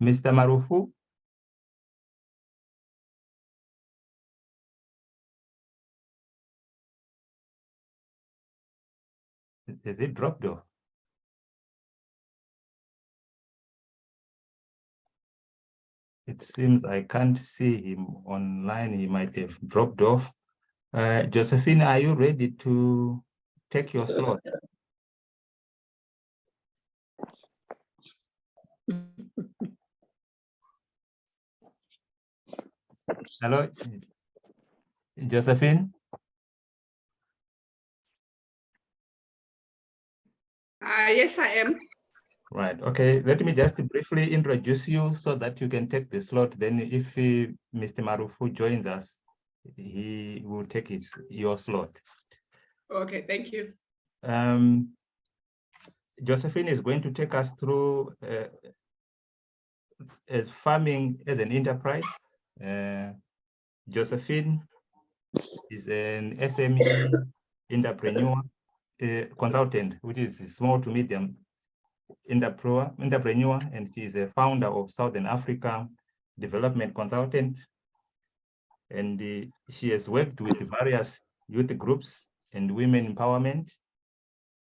Mr. Marufu? Is it dropped off? It seems I can't see him online. He might have dropped off. Josephine, are you ready to take your slot? Hello, Josephine? Yes, I am. Right, okay. Let me just briefly introduce you so that you can take the slot. Then if Mr. Marufu joins us, he will take your slot. Okay, thank you. Josephine is going to take us through as farming as an enterprise. Josephine is an SME entrepreneur, consultant, which is small to medium entrepreneur, and she is a founder of Southern Africa Development Consultant. And she has worked with various youth groups and women empowerment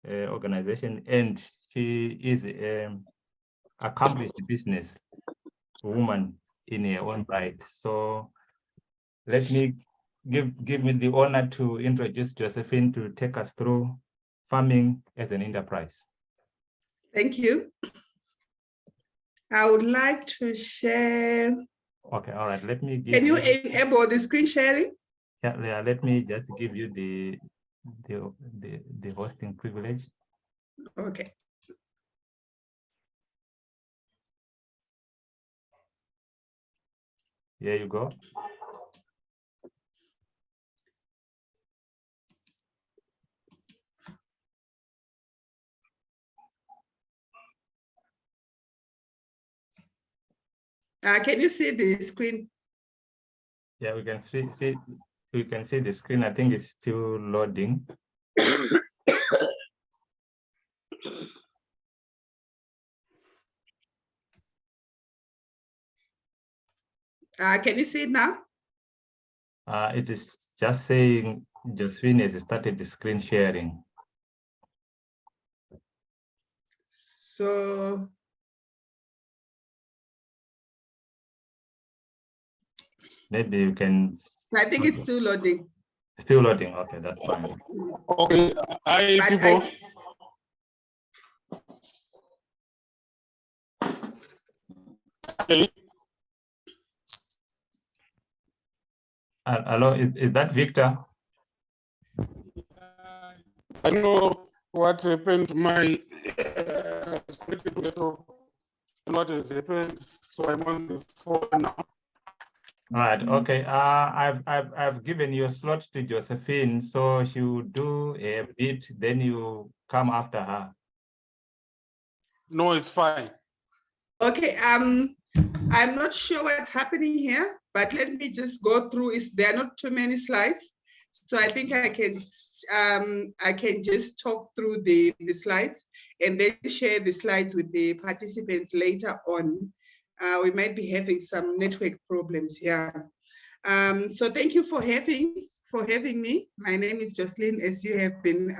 organization, and she is an accomplished business woman in her own right. So let me give me the honor to introduce Josephine to take us through farming as an enterprise. Thank you. I would like to share. Okay, all right. Let me give Can you enable the screen sharing? Yeah, let me just give you the hosting privilege. Okay. Here you go. Can you see the screen? Yeah, we can see the screen. I think it's still loading. Can you see it now? It is just saying Josephine has started the screen sharing. So maybe you can. I think it's still loading. Still loading. Okay, that's fine. Okay, hi people. Hello, is that Victor? I don't know what happened to my what has happened, so I'm on the phone now. All right, okay. I've given you a slot to Josephine, so she will do a bit, then you come after her. No, it's fine. Okay, I'm not sure what's happening here, but let me just go through. There are not too many slides, so I think I can just talk through the slides and then share the slides with the participants later on. We might be having some network problems here. So thank you for having me. My name is Jocelyn, as you have been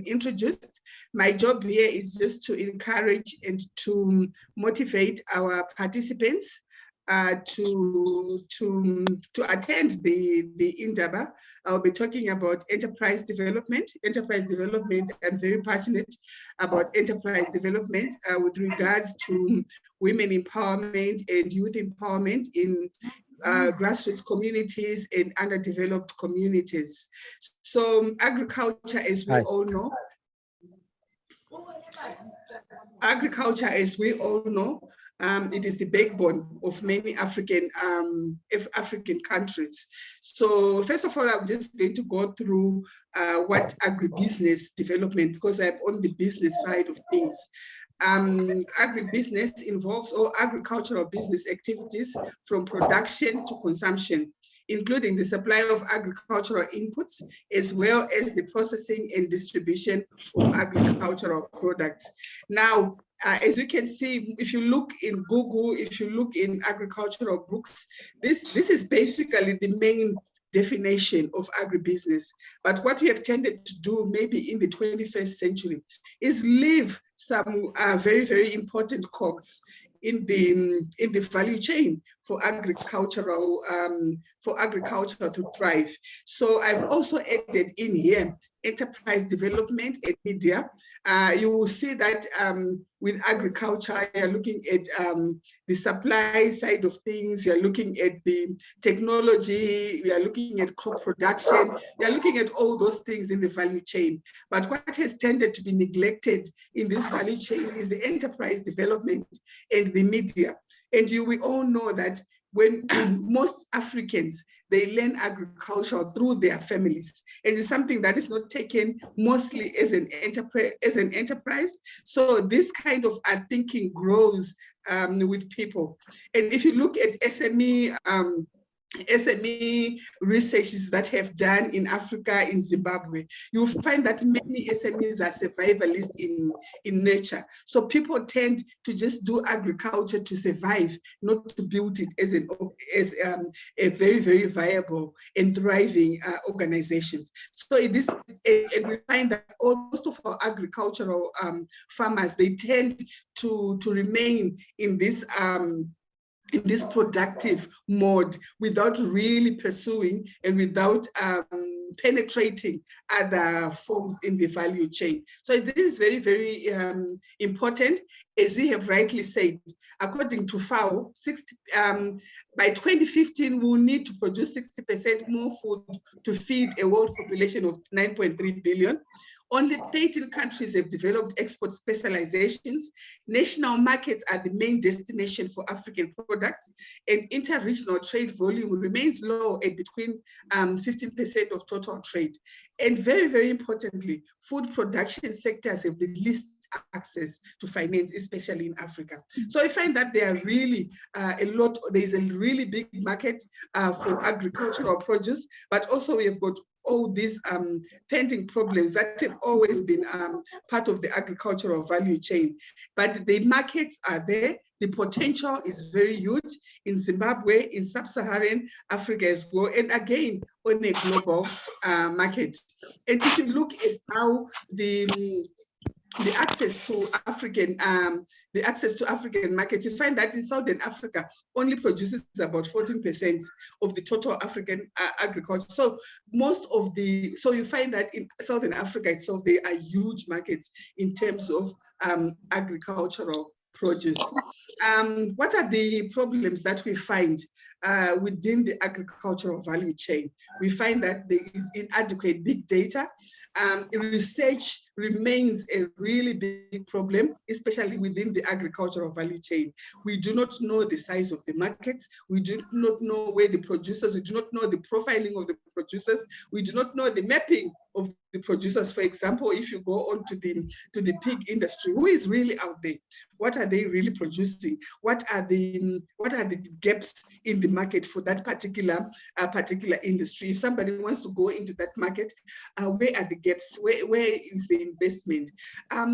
introduced. My job here is just to encourage and to motivate our participants to attend the Indaba. I'll be talking about enterprise development. I'm very passionate about enterprise development with regards to women empowerment and youth empowerment in grassroots communities and underdeveloped communities. So agriculture, as we all know, it is the backbone of many African countries. So first of all, I'm just going to go through what agribusiness development, because I'm on the business side of things. Agribusiness involves all agricultural business activities from production to consumption, including the supply of agricultural inputs, as well as the processing and distribution of agricultural products. Now, as you can see, if you look in Google, if you look in agricultural books, this is basically the main definition of agribusiness. But what we have tended to do maybe in the 21st century is leave some very, very important cogs in the value chain for agriculture to thrive. So I've also added in here enterprise development and media. You will see that with agriculture, you're looking at the supply side of things, you're looking at the technology, you're looking at crop production, you're looking at all those things in the value chain. But what has tended to be neglected in this value chain is the enterprise development and the media. And we all know that when most Africans, they learn agriculture through their families. And it's something that is not taken mostly as an enterprise. So this kind of thinking grows with people. And if you look at SME researches that have done in Africa, in Zimbabwe, you'll find that many SMEs are survivalists in nature. So people tend to just do agriculture to survive, not to build it as a very, very viable and thriving organizations. So and we find that most of our agricultural farmers, they tend to remain in this productive mode without really pursuing and without penetrating other forms in the value chain. So this is very, very important. As we have rightly said, according to FAO, by 2015, we'll need to produce 60% more food to feed a world population of 9.3 billion. Only 13 countries have developed export specializations. National markets are the main destination for African products, and interregional trade volume remains low at between 15% of total trade. And very, very importantly, food production sectors have the least access to finance, especially in Africa. So I find that there are really there's a really big market for agricultural produce, but also we have got all these pending problems that have always been part of the agricultural value chain. But the markets are there. The potential is very huge in Zimbabwe, in sub-Saharan Africa as well, and again, on a global market. And if you look at how the access to African markets, you find that in Southern Africa only produces about 14% of the total African agriculture. So so you find that in Southern Africa itself, there are huge markets in terms of agricultural produce. What are the problems that we find within the agricultural value chain? We find that there is inadequate big data. Research remains a really big problem, especially within the agricultural value chain. We do not know the size of the markets. We do not know where the producers, we do not know the profiling of the producers. We do not know the mapping of the producers. For example, if you go on to the pig industry, who is really out there? What are they really producing? What are the gaps in the market for that particular industry? If somebody wants to go into that market, where are the gaps? Where is the investment?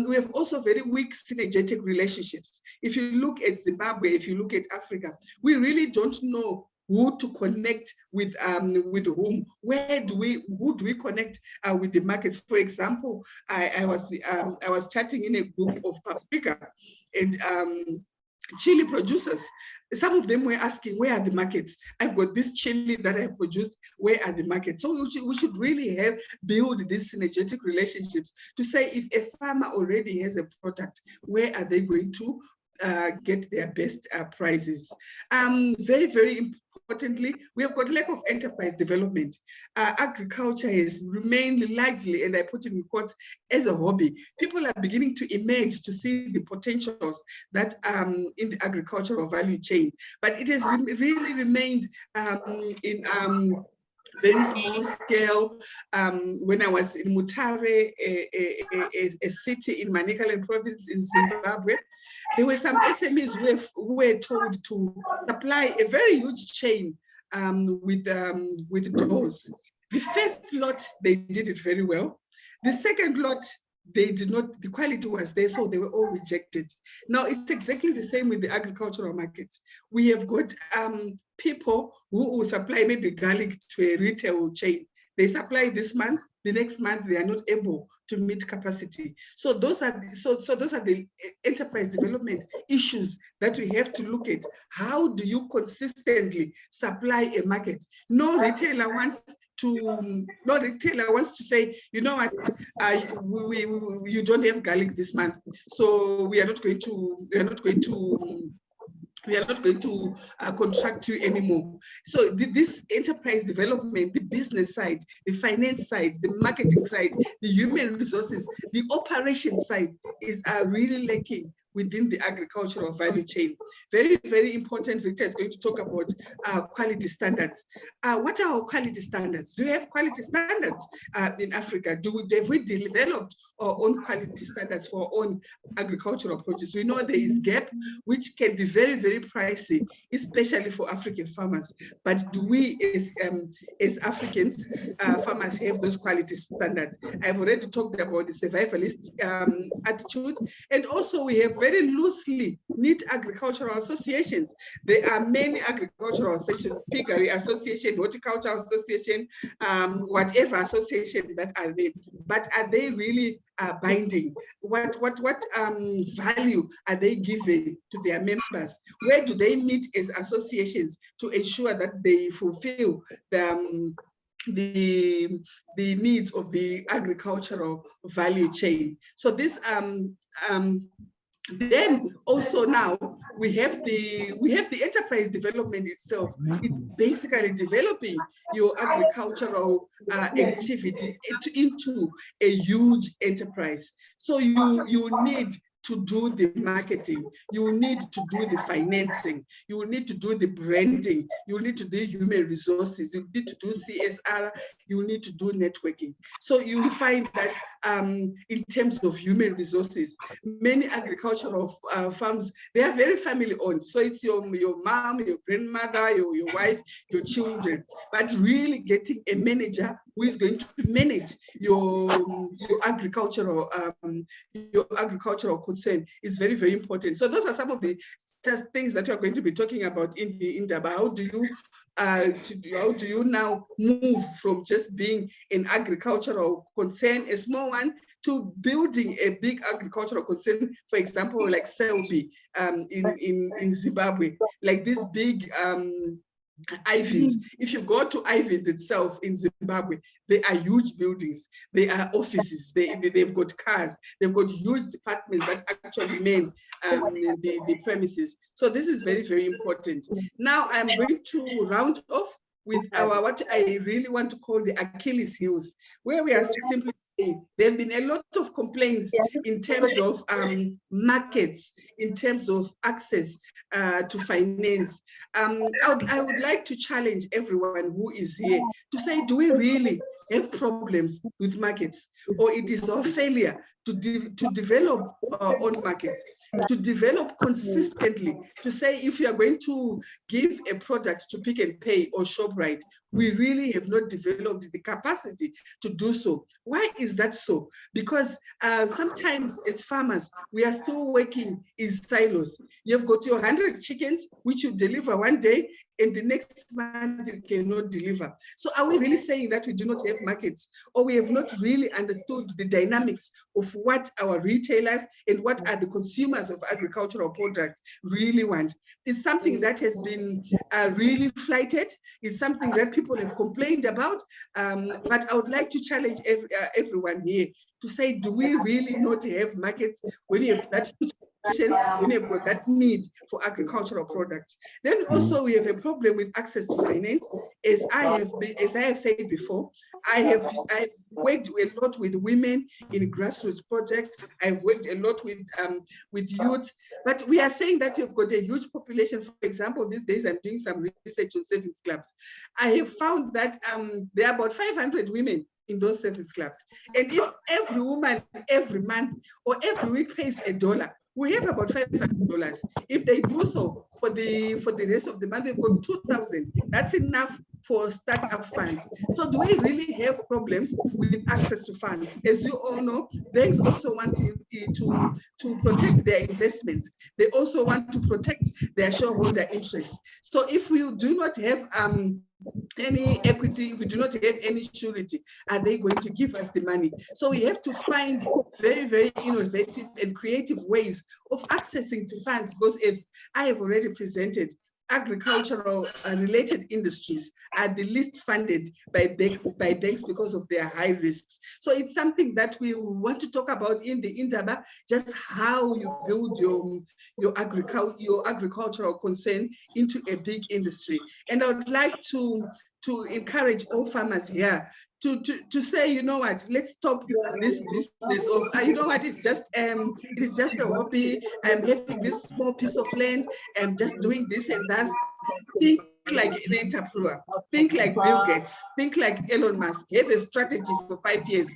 We have also very weak synergetic relationships. If you look at Zimbabwe, if you look at Africa, we really don't know who to connect with whom. Who do we connect with the markets? For example, I was chatting in a group of paprika and chili producers. Some of them were asking, where are the markets? I've got this chili that I produced, where are the markets? So we should really build these synergetic relationships to say, if a farmer already has a product, where are they going to get their best prices? Very, very importantly, we have got lack of enterprise development. Agriculture has remained largely, and I put in quotes, as a hobby. People are beginning to emerge to see the potentials that in the agricultural value chain, but it has really remained in very small scale. When I was in Mutare, a city in Manicaland province in Zimbabwe, there were some SMEs who were told to supply a very huge chain with doors. The first lot, they did it very well. The second lot, they did not, the quality was there, so they were all rejected. Now it's exactly the same with the agricultural markets. We have got people who will supply maybe garlic to a retail chain. They supply this month, the next month they are not able to meet capacity. So those are those are the enterprise development issues that we have to look at. How do you consistently supply a market? No retailer wants to say, you know what, you don't have garlic this month, so we are not going to contract you anymore. So this enterprise development, the business side, the finance side, the marketing side, the human resources, the operation side is really lacking within the agricultural value chain. Very, very important. Victor is going to talk about quality standards. What are our quality standards? Do we have quality standards in Africa? Have we developed our own quality standards for our own agricultural produce? We know there is gap, which can be very, very pricey, especially for African farmers. But do we, as Africans, farmers, have those quality standards? I've already talked about the survivalist attitude, and also we have very loosely knit agricultural associations. There are many agricultural associations, piggery association, horticultural association, whatever association that are there. But are they really binding? What value are they giving to their members? Where do they meet as associations to ensure that they fulfill the needs of the agricultural value chain? So this then also now we have the enterprise development itself. It's basically developing your agricultural activity into a huge enterprise. So you need to do the marketing, you will need to do the financing, you will need to do the branding, you will need to do human resources, you need to do CSR, you will need to do networking. So you will find that in terms of human resources, many agricultural farms, they are very family owned. So it's your mom, your grandmother, your wife, your children, but really getting a manager who is going to manage your agricultural concern is very, very important. So those are some of the things that we are going to be talking about in the Indaba. How do you now move from just being an agricultural concern, a small one, to building a big agricultural concern, for example, like Selby in Zimbabwe, like this big Ivins. If you go to Ivins itself in Zimbabwe, they are huge buildings, they are offices, they've got cars, they've got huge departments that actually man the premises. So this is very, very important. Now I'm going to round off with what I really want to call the Achilles Hills, where we are simply saying there have been a lot of complaints in terms of markets, in terms of access to finance. I would like to challenge everyone who is here to say, do we really have problems with markets, or it is our failure to develop our own markets, to develop consistently, to say if you are going to give a product to Pick and Pay or ShopRite, we really have not developed the capacity to do so. Why is that so? Because sometimes as farmers, we are still working in silos. You've got your 100 chickens, which you deliver one day, and the next month you cannot deliver. So are we really saying that we do not have markets, or we have not really understood the dynamics of what our retailers and what are the consumers of agricultural products really want? It's something that has been really flighted. It's something that people have complained about, but I would like to challenge everyone here to say, do we really not have markets when you have that when you've got that need for agricultural products? Then also we have a problem with access to finance. As I have said before, I've worked a lot with women in grassroots projects. I've worked a lot with youth, but we are saying that you've got a huge population. For example, these days I'm doing some research on savings clubs. I have found that there are about 500 women in those savings clubs. And if every woman every month or every week pays $1, we have about $500. If they do so for the rest of the month, they've got $2,000. That's enough for startup funds. So do we really have problems with access to funds? As you all know, banks also want to protect their investments. They also want to protect their shareholder interests. So if we do not have any equity, if we do not have any surety, are they going to give us the money? So we have to find very, very innovative and creative ways of accessing to funds, because as I have already presented, agricultural related industries are the least funded by banks because of their high risks. So it's something that we want to talk about in the Indaba, just how you build your agricultural concern into a big industry. And I would like to encourage all farmers here to say, you know what, let's stop this business of, you know what, it's just it is just a hobby. I'm having this small piece of land. I'm just doing this and that. Think like an entrepreneur. Think like Bill Gates. Think like Elon Musk. Have a strategy for 5 years.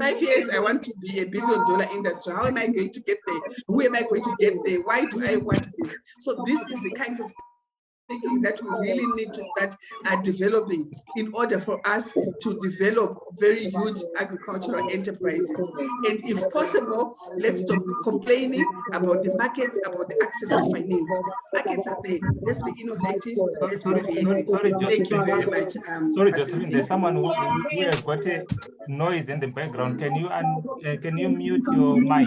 5 years, I want to be $1 billion industry. How am I going to get there? Who am I going to get there? Why do I want this? So this is the kind of thinking that we really need to start developing in order for us to develop very huge agricultural enterprises. And if possible, let's stop complaining about the markets, about the access to finance. Markets are there. Let's be innovative. Let's be creative. Thank you very much. Sorry, Josephine, there's someone who has got a noise in the background. Can you mute your mic?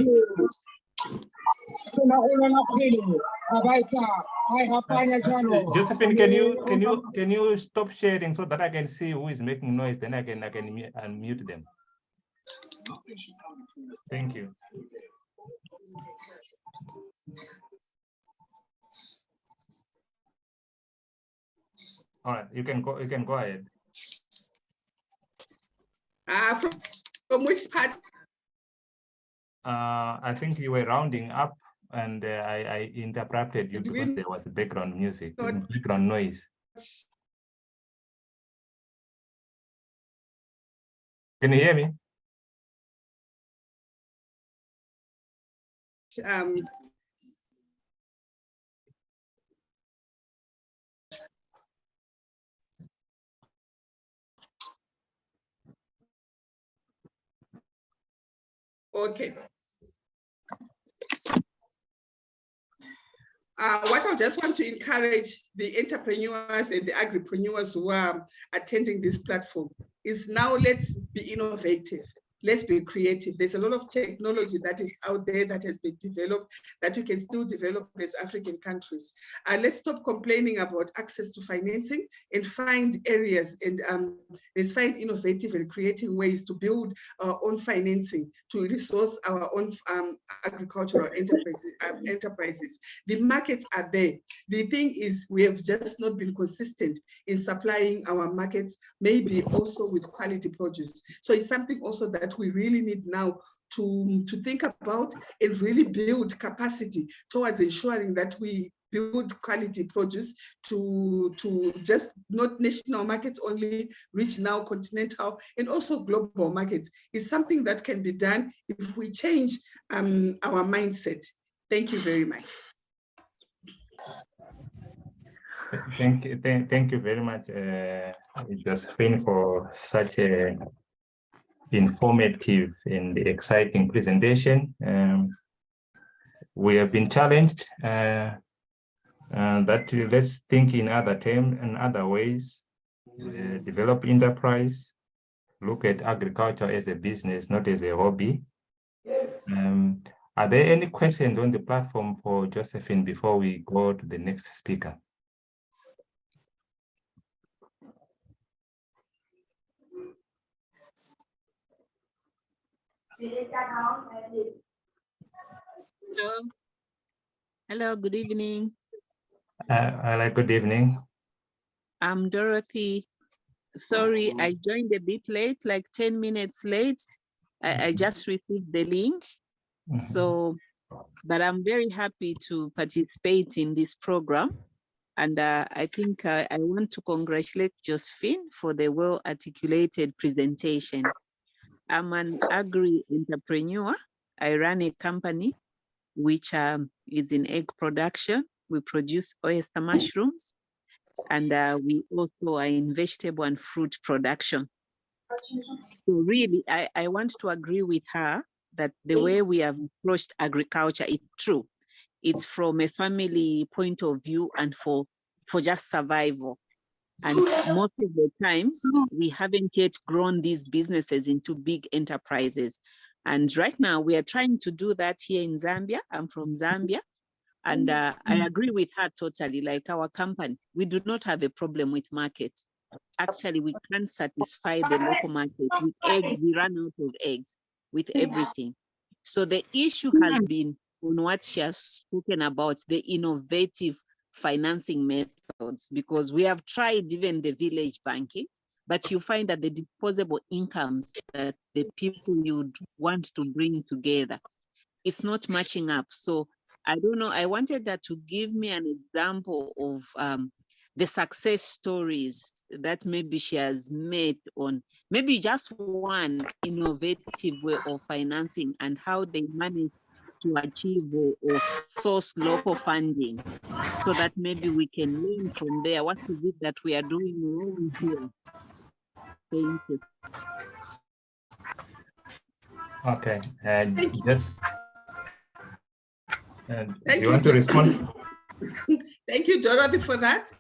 Josephine, can you stop sharing so that I can see who is making noise? Then I can unmute them. Thank you. All right, you can go ahead. From which part? I think you were rounding up, and I interrupted you because there was background music, background noise. Can you hear me? Okay. What I just want to encourage the entrepreneurs and the agripreneurs who are attending this platform is, now let's be innovative. Let's be creative. There's a lot of technology that is out there that has been developed that you can still develop as African countries. Let's stop complaining about access to financing and find areas, and let's find innovative and creative ways to build our own financing, to resource our own agricultural enterprises. The markets are there. The thing is, we have just not been consistent in supplying our markets, maybe also with quality produce. So it's something also that we really need now to think about and really build capacity towards ensuring that we build quality produce to just not national markets only, regional, continental, and also global markets. Is something that can be done if we change our mindset. Thank you very much. Thank you very much, Josephine, for such a informative and exciting presentation. We have been challenged that let's think in other terms and other ways, develop enterprise, look at agriculture as a business, not as a hobby. Are there any questions on the platform for Josephine before we go to the next speaker? Hello, good evening. Good evening. I'm Dorothy. Sorry, I joined a bit late, like 10 minutes late. I just received the link. So, but I'm very happy to participate in this program. And I think I want to congratulate Josephine for the well-articulated presentation. I'm an agri-entrepreneur. I run a company which is in egg production. We produce oyster mushrooms. And we also are in vegetable and fruit production. So really, I want to agree with her that the way we have approached agriculture is true. It's from a family point of view and for just survival. And most of the times, we haven't yet grown these businesses into big enterprises. And right now, we are trying to do that here in Zambia. I'm from Zambia. And I agree with her totally. Like our company, we do not have a problem with market. Actually, we can't satisfy the local market. With eggs, we run out of eggs, with everything. So the issue has been on what she has spoken about, the innovative financing methods, because we have tried even the village banking, but you find that the disposable incomes that the people you'd want to bring together, it's not matching up. So I don't know, I wanted that to give me an example of the success stories that maybe she has made on maybe just one innovative way of financing and how they manage to achieve or source local funding, so that maybe we can learn from there. What is it that we are doing wrong here? Thank you. Okay, and just do Thank you want to respond? Thank you, Dorothy, for that.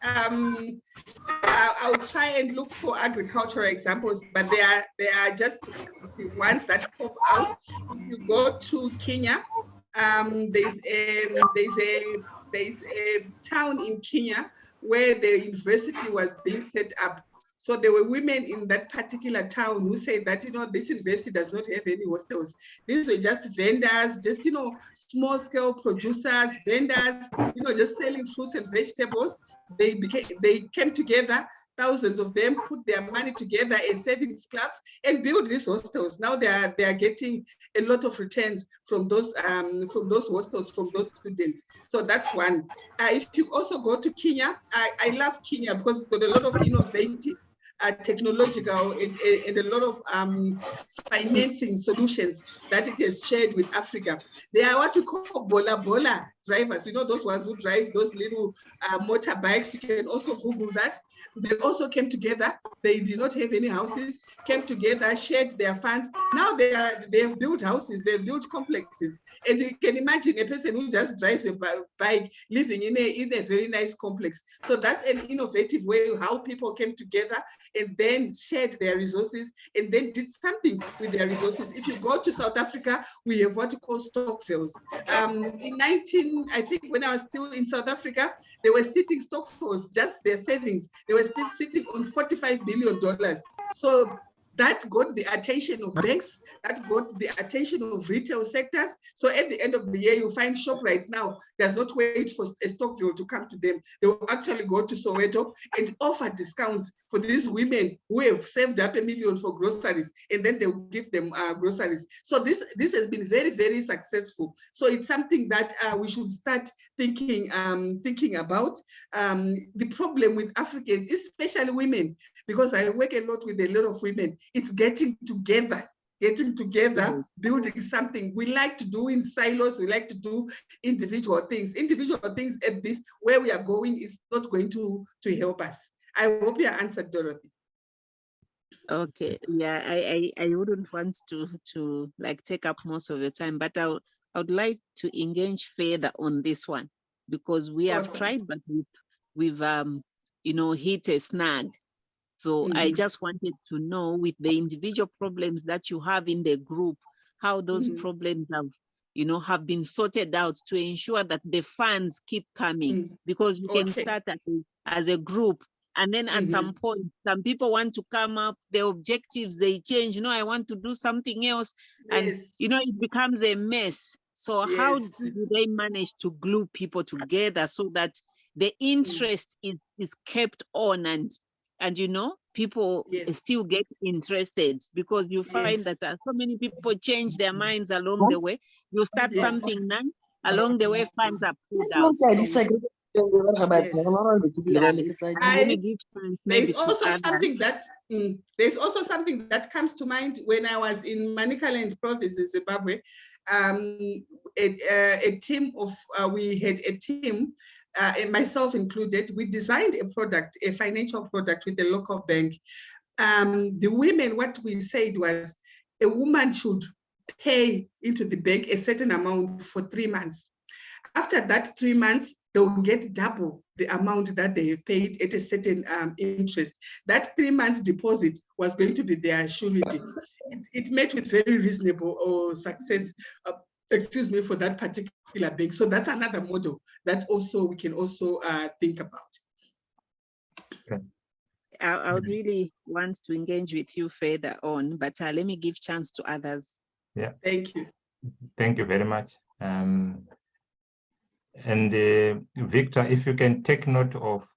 I'll try and look for agricultural examples, but they are just the ones that pop out. If you go to Kenya, there's a town in Kenya where the university was being set up. So there were women in that particular town who said that, this university does not have any hostels. These were just vendors, just, small scale producers, vendors, just selling fruits and vegetables. They came together, thousands of them put their money together as savings clubs and build these hostels. Now they are getting a lot of returns from those hostels, from those students. So that's one. If you also go to Kenya, I love Kenya because it's got a lot of innovative technological and a lot of financing solutions that it has shared with Africa. They are what we call bola drivers, those ones who drive those little motorbikes. You can also Google that. They also came together. They did not have any houses, came together, shared their funds. Now they have built houses, they've built complexes. And you can imagine a person who just drives a bike living in a very nice complex. So that's an innovative way how people came together and then shared their resources and then did something with their resources. If you go to South Africa, we have what we call stokvels. I think when I was still in South Africa, they were sitting stokvels, just their savings. They were still sitting on $45 billion. So that got the attention of banks, that got the attention of retail sectors. So at the end of the year, you find ShopRite now does not wait for a Stockville to come to them. They will actually go to Soweto and offer discounts for these women who have saved up $1 million for groceries, and then they will give them groceries. So this has been very, very successful. So it's something that we should start thinking about. The problem with Africans, especially women, because I work a lot with a lot of women, it's getting together, building something. We like to do in silos, we like to do individual things. Individual things at this, where we are going, is not going to help us. I hope you answered, Dorothy. Okay, yeah, I wouldn't want to like take up most of the time, but I would like to engage further on this one, because we have tried, but we've hit a snag. So I just wanted to know, with the individual problems that you have in the group, how those problems have been sorted out to ensure that the funds keep coming, because you can start as a group. And then at some point, some people want to come up, their objectives, they change. I want to do something else. And, it becomes a mess. So how do they manage to glue people together so that the interest is kept on and people still get interested? Because you find that so many people change their minds along the way. You start something now, along the way, funds are pulled out. There's also something that comes to mind when I was in Manicaland province in Zimbabwe. We had a team and myself included, we designed a product, a financial product with a local bank. The women, what we said was a woman should pay into the bank a certain amount for 3 months. After that 3 months, they will get double the amount that they have paid at a certain interest. That 3 months deposit was going to be their surety. It met with very reasonable success, excuse me, for that particular bank. So that's another model that also we can also think about. Okay. I would really want to engage with you further on, but let me give chance to others. Yeah. Thank you. Thank you very much. And Victor, if you can take note of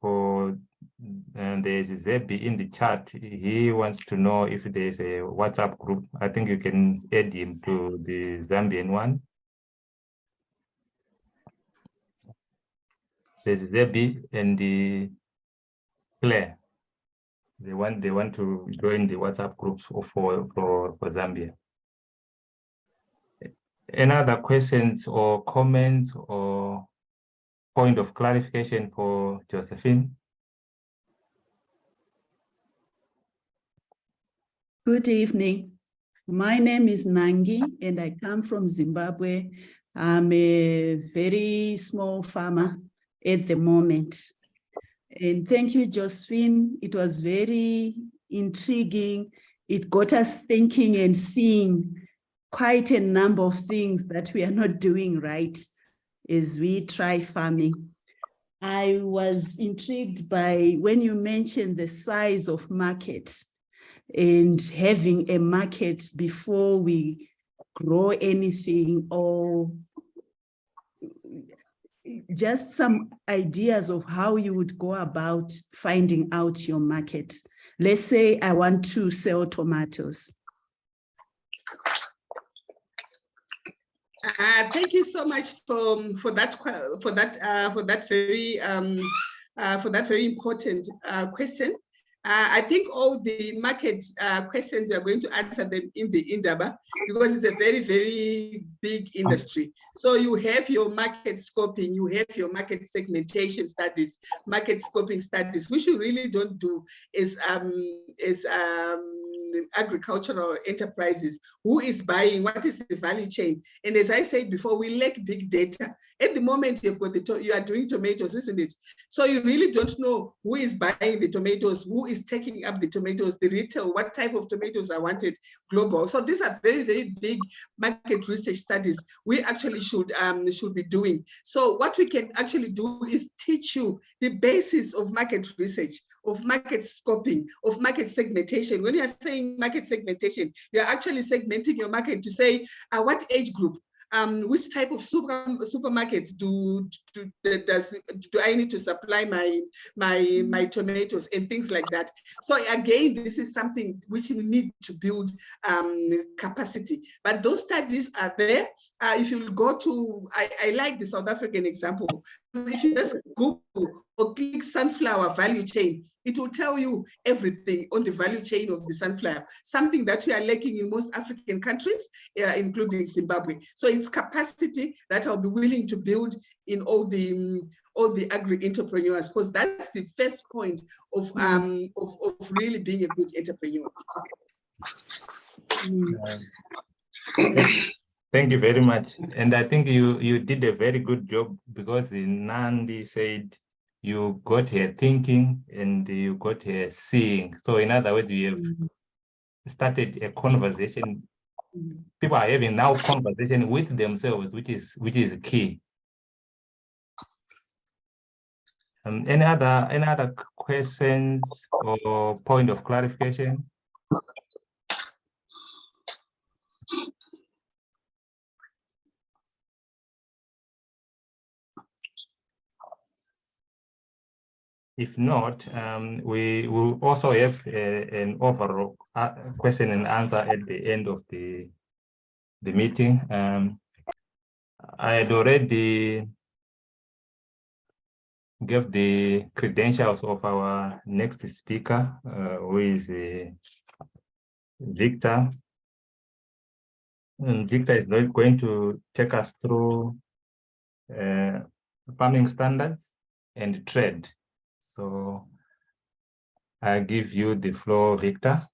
there's Zebi in the chat. He wants to know if there's a WhatsApp group. I think you can add him to the Zambian one. There's Zebi and the Claire. They want to join the WhatsApp groups for Zambia. Any other questions or comments or point of clarification for Josephine? Good evening. My name is Nangi and I come from Zimbabwe. I'm a very small farmer at the moment. And thank you, Josephine. It was very intriguing. It got us thinking and seeing quite a number of things that we are not doing right as we try farming. I was intrigued by when you mentioned the size of markets and having a market before we grow anything, or just some ideas of how you would go about finding out your market. Let's say I want to sell tomatoes. Thank you so much for that very important question. I think all the market questions, we are going to answer them in the Indaba because it's a very, very big industry. So you have your market scoping, you have your market segmentation studies, market scoping studies, which you really don't do is agricultural enterprises. Who is buying? What is the value chain? And as I said before, we lack big data. At the moment, you've got you are doing tomatoes, isn't it? So you really don't know who is buying the tomatoes, who is taking up the tomatoes, the retail, what type of tomatoes are wanted global. So these are very, very big market research studies we actually should be doing. So what we can actually do is teach you the basis of market research, of market scoping, of market segmentation. When you are saying market segmentation, you're actually segmenting your market to say what age group, which type of supermarkets do I need to supply my tomatoes and things like that. So again, this is something which we need to build capacity. But those studies are there. If you go to, I like the South African example. If you just Google or click sunflower value chain, it will tell you everything on the value chain of the sunflower, something that we are lacking in most African countries, including Zimbabwe. So it's capacity that I'll be willing to build in all the agri-entrepreneurs, because that's the first point of really being a good entrepreneur. Thank you very much. And I think you did a very good job, because Nandi said you got her thinking and you got her seeing. So in other words, you have started a conversation. People are having now conversation with themselves, which is key. Any other questions or point of clarification? If not, we will also have an overall question and answer at the end of the meeting. I had already gave the credentials of our next speaker, who is Victor. And Victor is going to take us through farming standards and trade. So I give you the floor, Victor.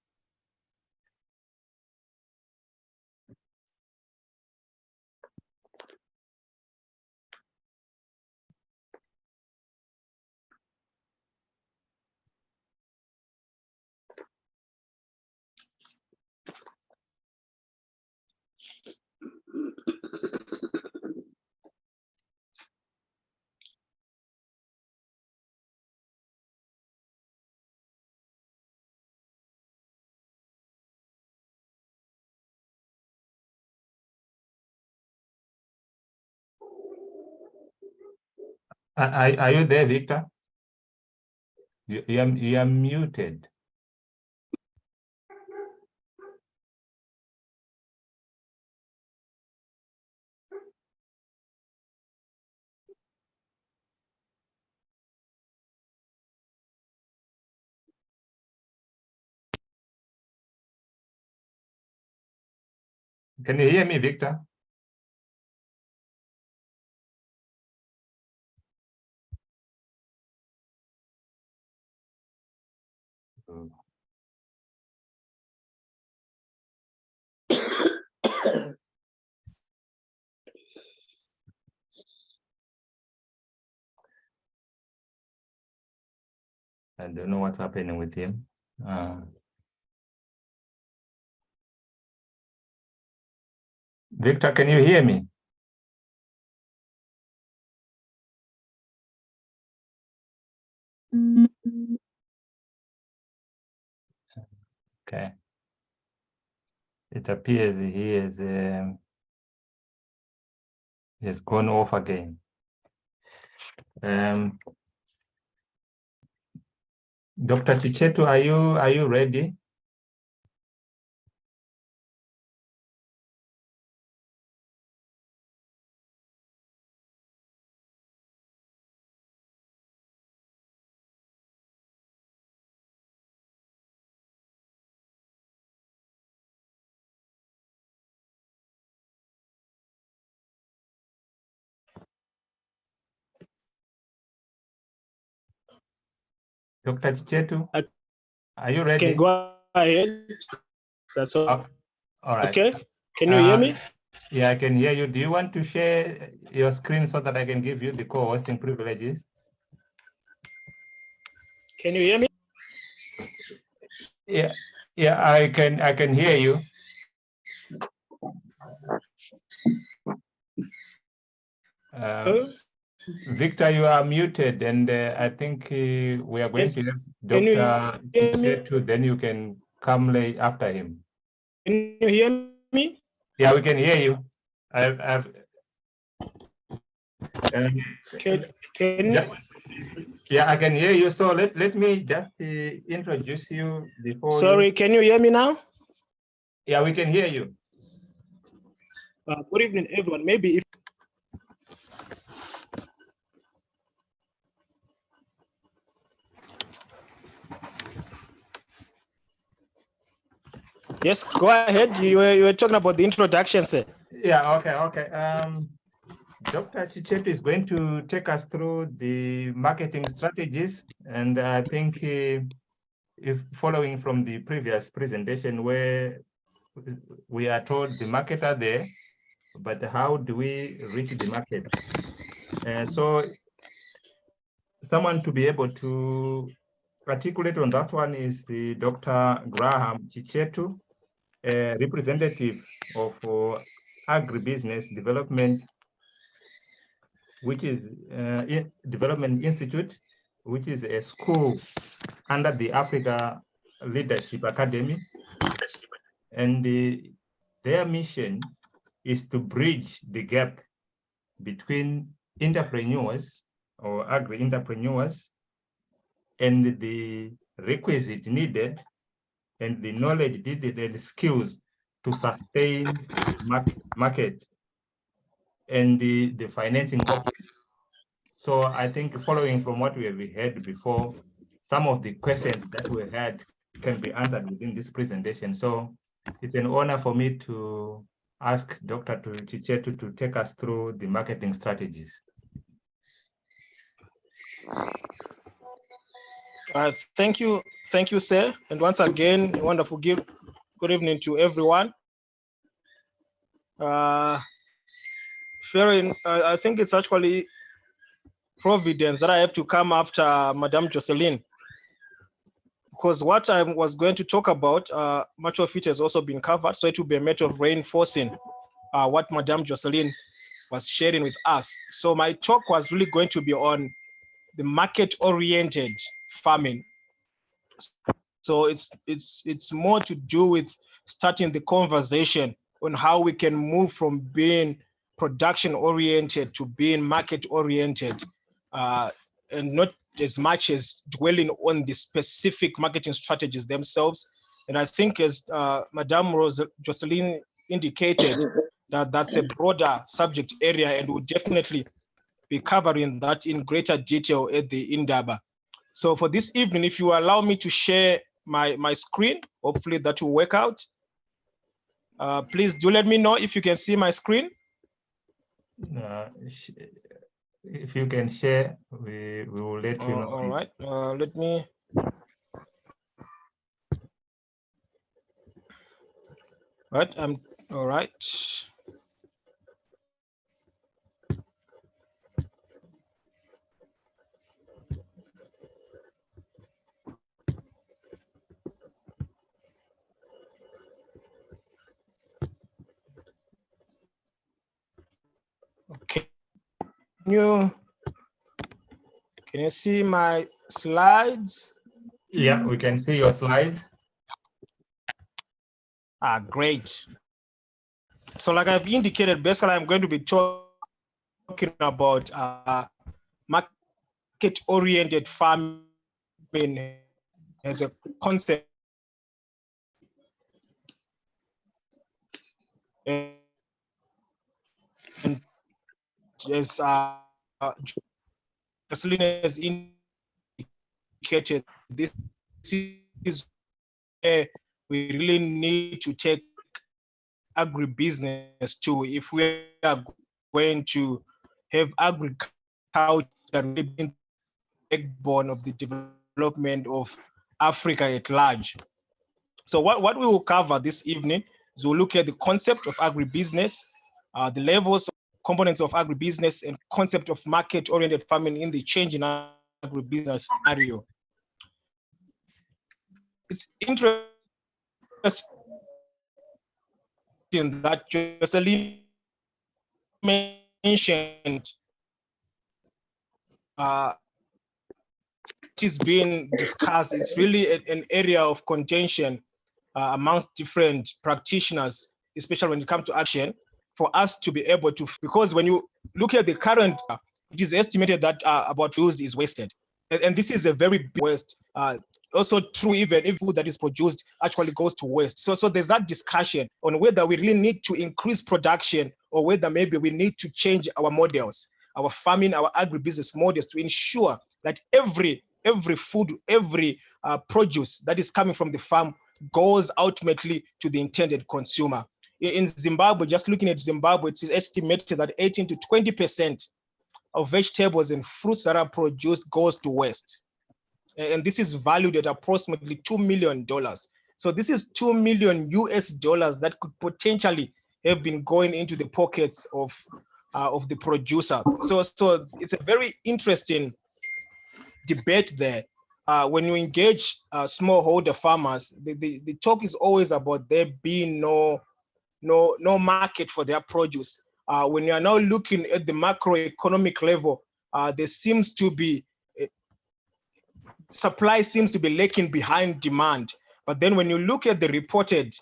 Are you there, Victor? You are muted. Can you hear me, Victor? I don't know what's happening with him. Victor, can you hear me? Okay. It appears he has gone off again. Dr. Tichetu, are you ready? Dr. Tichetu, are you ready? Okay, go ahead. That's all. All right. Okay. Can you hear me? Yeah, I can hear you. Do you want to share your screen so that I can give you the co-hosting privileges? Can you hear me? Yeah, I can hear you. Victor, you are muted, and I think we are going Yes. to have Can you Dr. hear me? Tichetu, then you can come late after him. Can you hear me? Yeah, we can hear you. Yeah, I can hear you. So let me just introduce you before Sorry, can you hear me now? Yeah, we can hear you. Good evening, everyone. Maybe if yes, go ahead. You were talking about the introduction, sir. Yeah, okay. Dr. Tichetu is going to take us through the marketing strategies, and I think if following from the previous presentation where we are told the market are there, but how do we reach the market? So someone to be able to articulate on that one is Dr. Graham Tichetu, a representative of agribusiness development, which is Development Institute, which is a school under the Africa Leadership Academy. And their mission is to bridge the gap between entrepreneurs or agri-entrepreneurs and the requisite needed and the knowledge needed and skills to sustain market and the financing option. So I think following from what we have heard before, some of the questions that we had can be answered within this presentation. So it's an honor for me to ask Dr. Tichetu to take us through the marketing strategies. Thank you, sir. And once again, a wonderful good evening to everyone. I think it's actually providence that I have to come after Madame Jocelyn, because what I was going to talk about, much of it has also been covered, so it will be a matter of reinforcing what Madame Jocelyn was sharing with us. So my talk was really going to be on the market-oriented farming. So it's more to do with starting the conversation on how we can move from being production-oriented to being market-oriented, and not as much as dwelling on the specific marketing strategies themselves. And I think, as Madame Jocelyn indicated, that's a broader subject area, and we'll definitely be covering that in greater detail at the Indaba. So for this evening, if you allow me to share my screen, hopefully that will work out. Please do let me know if you can see my screen. If you can share, we will let you know. All right, let me. Right, I'm all right. Okay. Can you see my slides? Yeah, we can see your slides. Great. So like I've indicated, basically I'm going to be talking about market-oriented farming as a concept. And as Jocelyn has indicated, this is where we really need to take agribusiness to, if we are going to have agriculture really being the backbone of the development of Africa at large. So what we will cover this evening is we'll look at the concept of agribusiness, the levels, components of agribusiness, and concept of market-oriented farming in the changing agribusiness scenario. It's interesting that Jocelyn mentioned it is being discussed. It's really an area of contention amongst different practitioners, especially when it comes to action, for us to be able to, because when you look at the current, it is estimated that about used is wasted. And this is a very big waste. Also true, even if food that is produced actually goes to waste. So there's that discussion on whether we really need to increase production, or whether maybe we need to change our models, our farming, our agribusiness models, to ensure that every food, every produce that is coming from the farm goes ultimately to the intended consumer. In Zimbabwe, just looking at Zimbabwe, it is estimated that 18 to 20% of vegetables and fruits that are produced goes to waste. And this is valued at approximately $2 million. So this is $2 million US that could potentially have been going into the pockets of the producer. So it's a very interesting debate there. When you engage smallholder farmers, the talk is always about there being no market for their produce. When you are now looking at the macroeconomic level, there seems to be supply seems to be lagging behind demand. But then when you look at the reported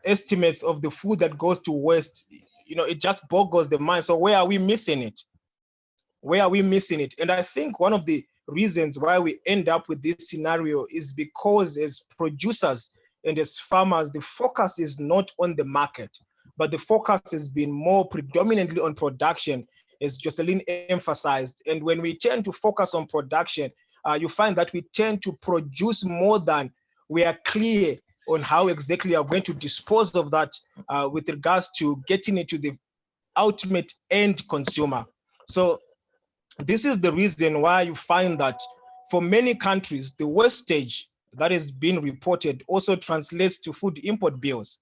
estimates of the food that goes to waste, it just boggles the mind. So where are we missing it? Where are we missing it? And I think one of the reasons why we end up with this scenario is because, as producers and as farmers, the focus is not on the market, but the focus has been more predominantly on production, as Jocelyn emphasized. And when we tend to focus on production, you find that we tend to produce more than we are clear on how exactly we are going to dispose of that with regards to getting it to the ultimate end consumer. So This is the reason why you find that for many countries, the wastage that is being reported also translates to food import bills.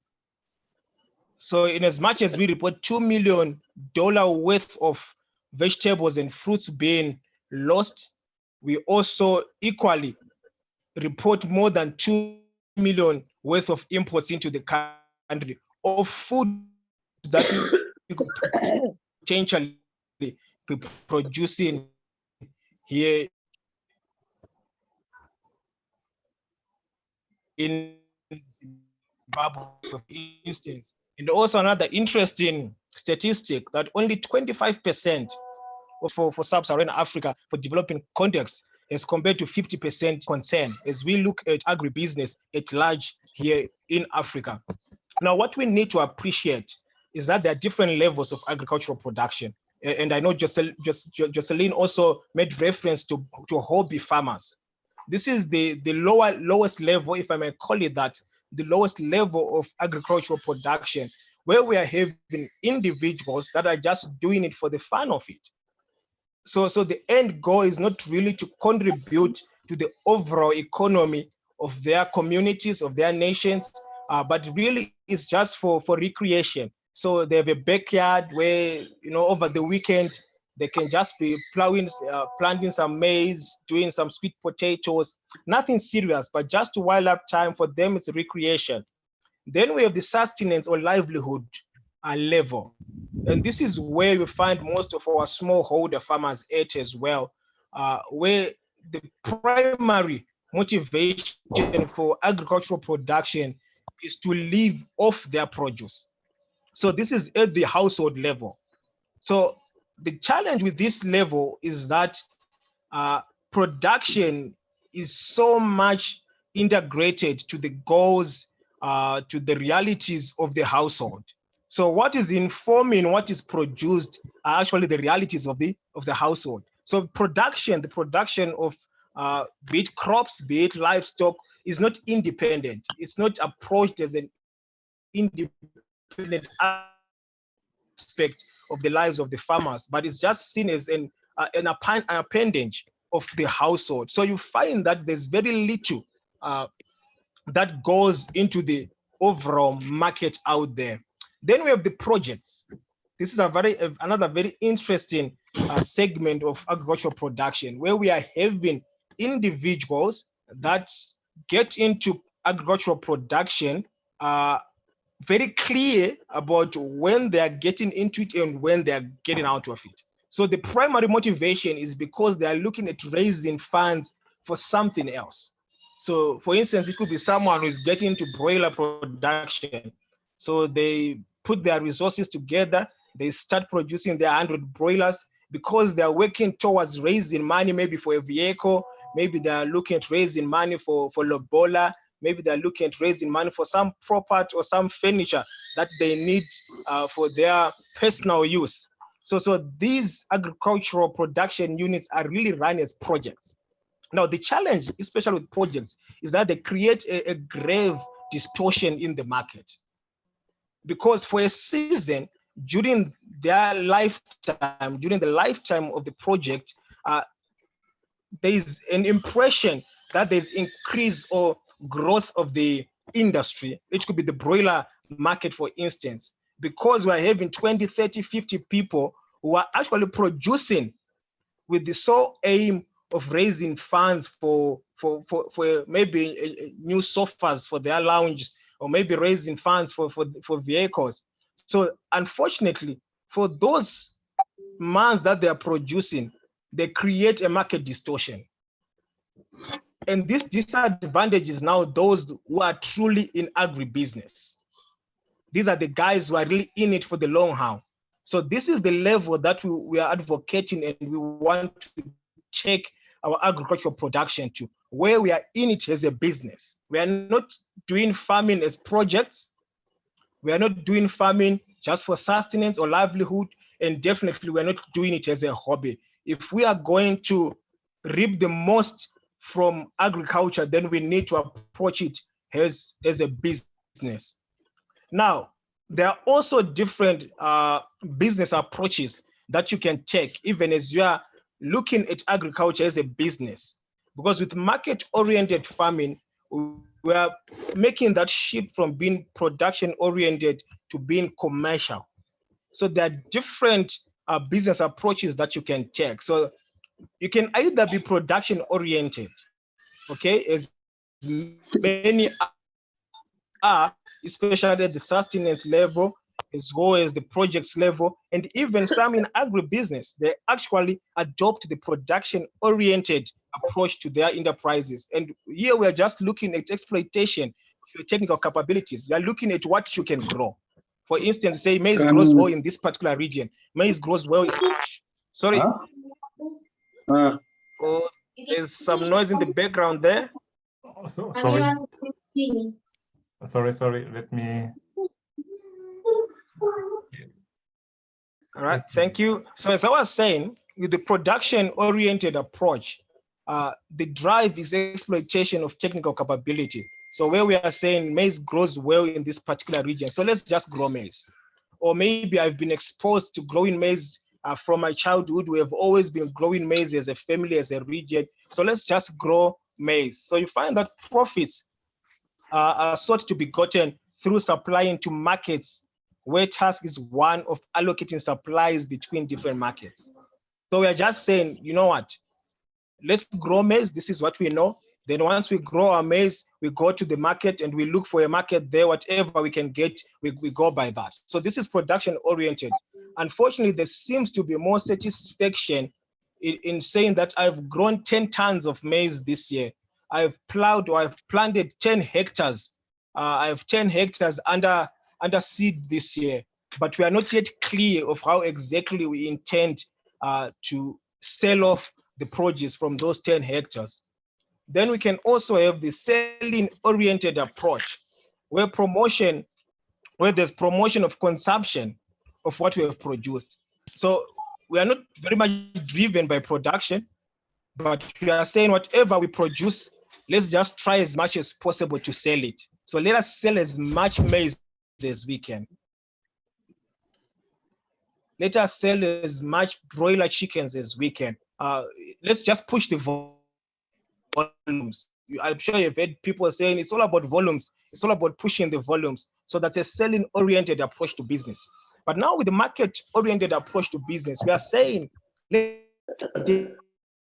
So in as much as we report $2 million worth of vegetables and fruits being lost, we also equally report more than 2 million worth of imports into the country of food that we could potentially be producing here in Zimbabwe, for instance. And also another interesting statistic that only 25% for sub-Saharan Africa for developing contexts as compared to 50% concern as we look at agribusiness at large here in Africa. Now, what we need to appreciate is that there are different levels of agricultural production. And I know Jocelyn also made reference to hobby farmers. This is the lowest level, if I may call it that, the lowest level of agricultural production, where we are having individuals that are just doing it for the fun of it. So the end goal is not really to contribute to the overall economy of their communities, of their nations, but really it's just for recreation. So they have a backyard where, over the weekend, they can just be planting some maize, doing some sweet potatoes, nothing serious, but just to while up time. For them, it's recreation. Then we have the sustenance or livelihood level. And this is where we find most of our smallholder farmers at as well, where the primary motivation for agricultural production is to live off their produce. So this is at the household level. So the challenge with this level is that production is so much integrated to the goals, to the realities of the household. So what is informing what is produced are actually the realities of the household. So the production of be it crops, be it livestock, is not independent. It's not approached as an independent aspect of the lives of the farmers, but it's just seen as an appendage of the household. So you find that there's very little that goes into the overall market out there. Then we have the projects. This is another very interesting segment of agricultural production, where we are having individuals that get into agricultural production very clear about when they are getting into it and when they are getting out of it. So the primary motivation is because they are looking at raising funds for something else. So for instance, it could be someone who's getting into broiler production. So they put their resources together, they start producing their 100 broilers because they're working towards raising money, maybe for a vehicle, maybe they're looking at raising money for lobola, maybe they're looking at raising money for some property or some furniture that they need for their personal use. So these agricultural production units are really run as projects. Now, the challenge, especially with projects, is that they create a grave distortion in the market. Because for a season, during their lifetime, during the lifetime of the project, there is an impression that there's increase or growth of the industry. It could be the broiler market, for instance, because we're having 20, 30, 50 people who are actually producing with the sole aim of raising funds for maybe new sofas for their lounge, or maybe raising funds for vehicles. So unfortunately, for those months that they are producing, they create a market distortion. And this disadvantage is now those who are truly in agribusiness. These are the guys who are really in it for the long haul. So this is the level that we are advocating, and we want to take our agricultural production to, where we are in it as a business. We are not doing farming as projects. We are not doing farming just for sustenance or livelihood, and definitely we're not doing it as a hobby. If we are going to reap the most from agriculture, then we need to approach it as a business. Now, there are also different business approaches that you can take, even as you are looking at agriculture as a business, because with market-oriented farming, we are making that shift from being production-oriented to being commercial. So there are different business approaches that you can take. So you can either be production-oriented, okay, as many are, especially at the sustenance level, as well as the projects level, and even some in agribusiness, they actually adopt the production-oriented approach to their enterprises. And here we are just looking at exploitation of your technical capabilities. We are looking at what you can grow. For instance, say maize grows well in this particular region. Maize grows well in... Sorry. Oh, there's some noise in the background there. Sorry. Let me. All right, thank you. So as I was saying, with the production-oriented approach, the drive is exploitation of technical capability. So where we are saying maize grows well in this particular region, so let's just grow maize. Or maybe I've been exposed to growing maize from my childhood. We have always been growing maize as a family, as a region. So let's just grow maize. So you find that profits are sought to be gotten through supplying to markets, where task is one of allocating supplies between different markets. So we are just saying, you know what? Let's grow maize. This is what we know. Then once we grow our maize, we go to the market and we look for a market there. Whatever we can get, we go by that. So this is production oriented. Unfortunately, there seems to be more satisfaction in saying that I've grown 10 tons of maize this year. I've plowed or I've planted 10 hectares. I have 10 hectares under seed this year, but we are not yet clear of how exactly we intend to sell off the produce from those 10 hectares. Then we can also have the selling-oriented approach, where there's promotion of consumption of what we have produced. So we are not very much driven by production, but we are saying whatever we produce, let's just try as much as possible to sell it. So let us sell as much maize as we can. Let us sell as much broiler chickens as we can. Let's just push the volumes. I'm sure you've heard people saying it's all about volumes. It's all about pushing the volumes. So that's a selling-oriented approach to business. But now with the market-oriented approach to business, we are saying let's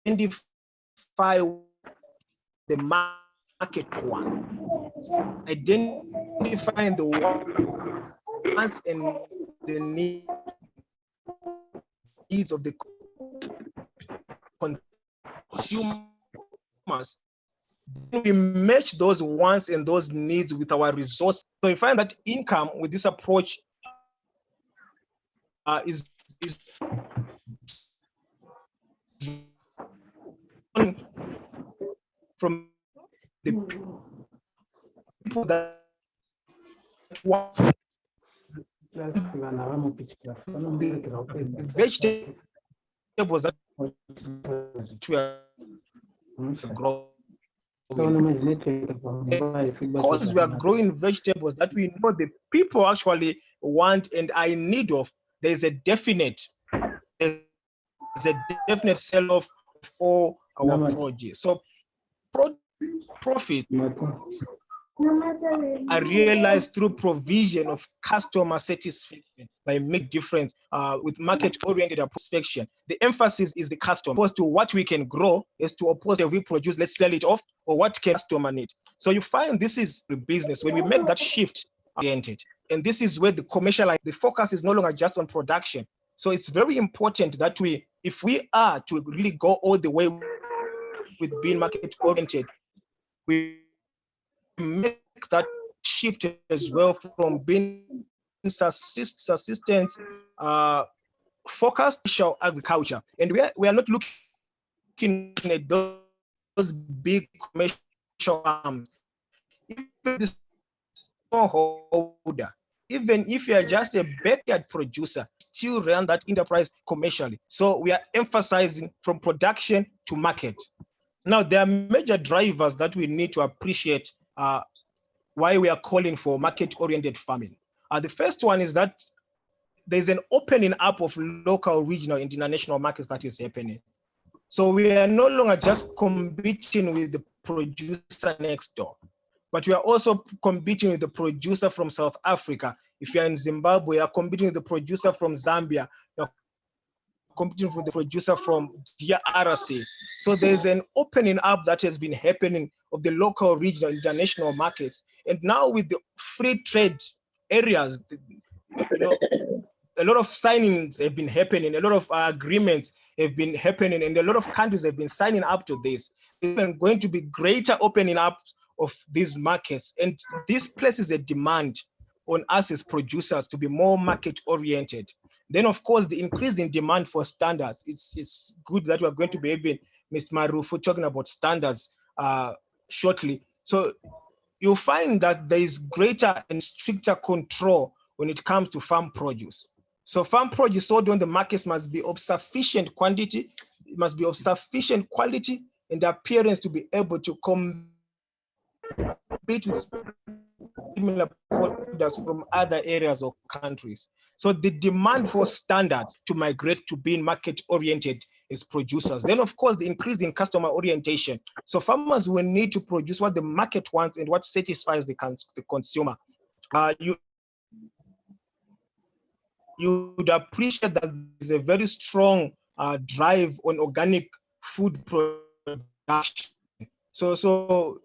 identify the market one. Identifying the wants and the needs of the consumers. We match those wants and those needs with our resources. So you find that income with this approach is from the people that want the vegetables that we are growing. Because we are growing vegetables that we know the people actually want and are in need of, there's a definite sell-off of all our produce. So profit are realized through provision of customer satisfaction by make difference with market-oriented prospection. The emphasis is the customer, opposed to what we can grow, as to oppose if we produce, let's sell it off, or what can customer need. So you find this is the business when we make that shift oriented, and this is where the commercial, the focus is no longer just on production. So it's very important that we, if we are to really go all the way with being market-oriented, we make that shift as well from being subsistence focused agriculture, and we are not looking at those big commercial farms. Even the smallholder, even if you are just a backyard producer, still run that enterprise commercially. So we are emphasizing from production to market. Now there are major drivers that we need to appreciate why we are calling for market-oriented farming. The first one is that there's an opening up of local, regional, and international markets that is happening. So we are no longer just competing with the producer next door, but we are also competing with the producer from South Africa. If you're in Zimbabwe, you're competing with the producer from Zambia, you're competing with the producer from DRC. So there's an opening up that has been happening of the local, regional, international markets. And now with the free trade areas, you know, a lot of signings have been happening, a lot of agreements have been happening, and a lot of countries have been signing up to this. There's going to be greater opening up of these markets, and this places a demand on us as producers to be more market oriented. Then, of course, the increase in demand for standards. It's good that we're going to be having Mr. Marufu talking about standards shortly. So you'll find that there is greater and stricter control when it comes to farm produce. So farm produce sold on the markets must be of sufficient quantity, it must be of sufficient quality and appearance to be able to compete with similar products from other areas or countries. So the demand for standards to migrate to being market-oriented as producers. Then, of course, the increase in customer orientation. So farmers will need to produce what the market wants and what satisfies the consumer. You would appreciate that there's a very strong drive on organic food production. So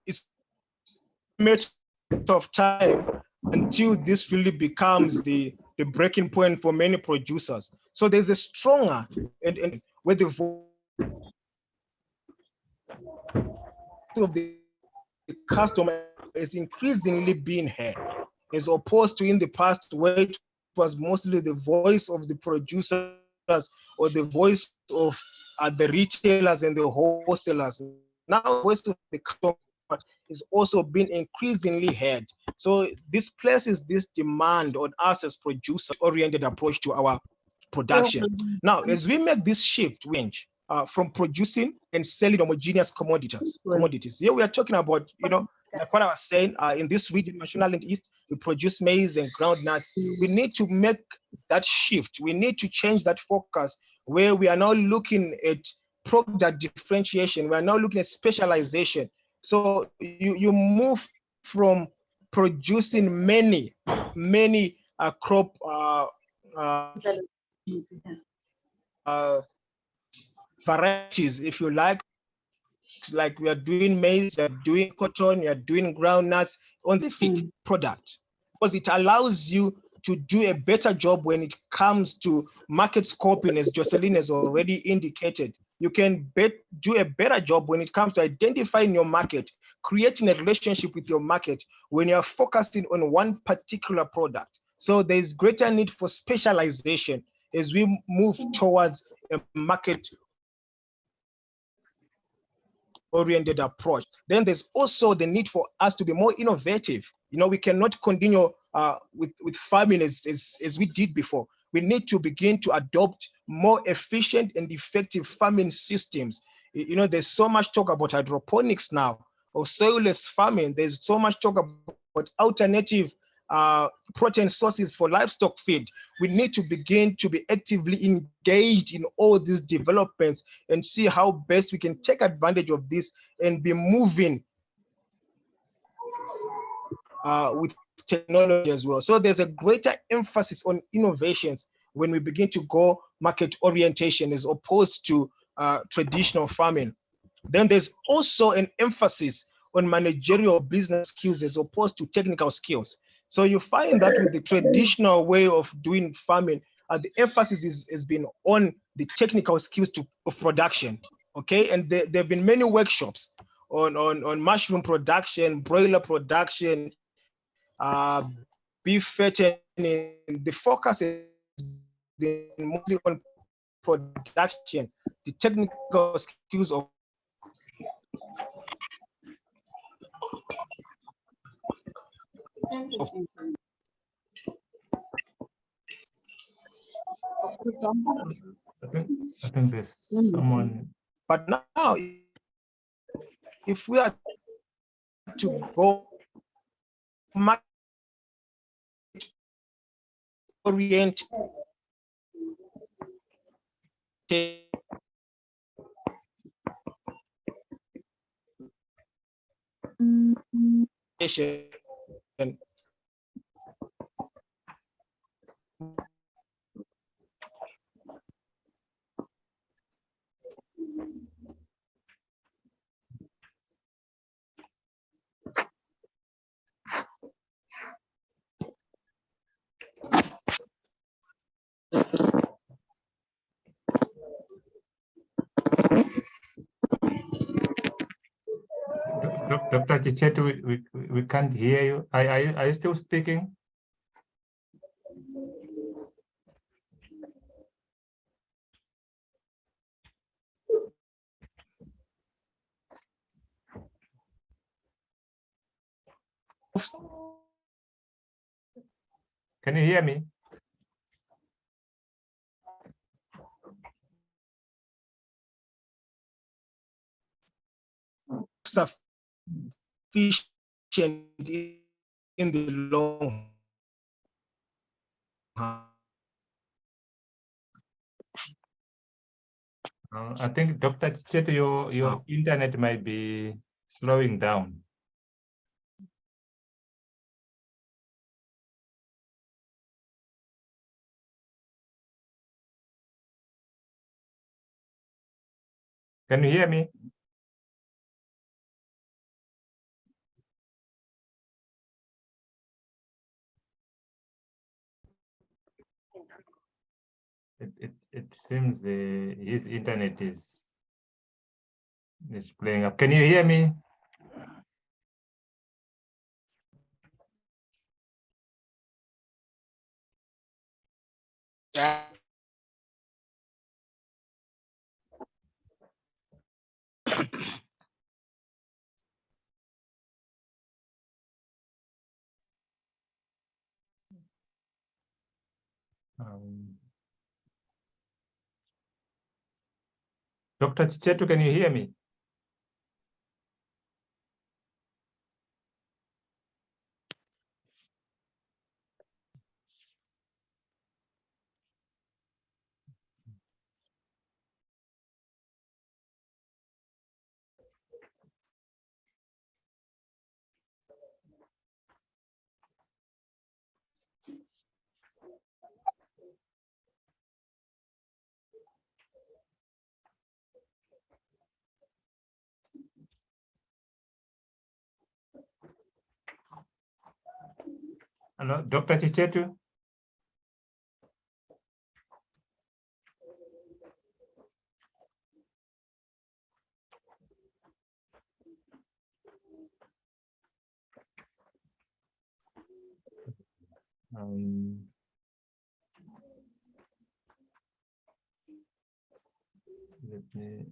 it's a matter of time until this really becomes the breaking point for many producers. So there's a stronger and where the voice of the customer is increasingly being heard, as opposed to in the past where it was mostly the voice of the producers or the voice of the retailers and the wholesalers. Now the voice of the customer is also being increasingly heard. So this places this demand on us as producer-oriented approach to our production. Now, as we make this shift, from producing and selling homogeneous commodities. Here we are talking about, like what I was saying, in this region, Mashonaland East, we produce maize and groundnuts. We need to make that shift. We need to change that focus where we are now looking at product differentiation. We are now looking at specialization. So you move from producing many crop varieties, if you like we are doing maize, we are doing cotton, we are doing groundnuts on the feed product, because it allows you to do a better job when it comes to market scoping, as Jocelyn has already indicated. You can do a better job when it comes to identifying your market, creating a relationship with your market when you're focusing on one particular product. So there's greater need for specialization as we move towards a market oriented approach. Then there's also the need for us to be more innovative. We cannot continue with farming as we did before. We need to begin to adopt more efficient and effective farming systems. There's so much talk about hydroponics now, or soilless farming. There's so much talk about alternative protein sources for livestock feed. We need to begin to be actively engaged in all these developments and see how best we can take advantage of this and be moving with technology as well. So there's a greater emphasis on innovations when we begin to go market orientation as opposed to traditional farming. Then there's also an emphasis on managerial business skills as opposed to technical skills. So you find that with the traditional way of doing farming, the emphasis has been on the technical skills of production. Okay, and there have been many workshops on mushroom production, broiler production, beef fattening. The focus has been mostly on production, the technical skills of I think there's someone. But now, if we are to go market oriented Dr. Chichetu, we can't hear you. Are you still speaking? Can you hear me? Sufficient in the long run. I think Dr. Chichetu, your internet might be slowing down. Can you hear me? It seems his internet is playing up. Can you hear me? Yeah. Dr. Chichetu, can you hear me? Hello, Dr. Chichetu? Let me...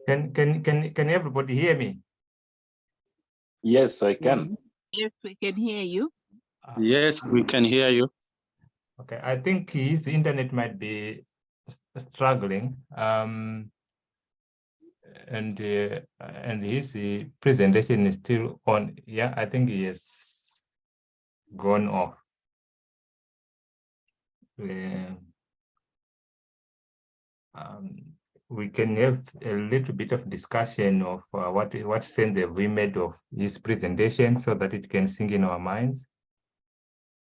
Can everybody hear me? Yes, I can. Yes, we can hear you. Yes, we can hear you. Okay, I think his internet might be struggling, and his presentation is still on. Yeah, I think he has gone off. We can have a little bit of discussion of what sense have we made of his presentation so that it can sink in our minds.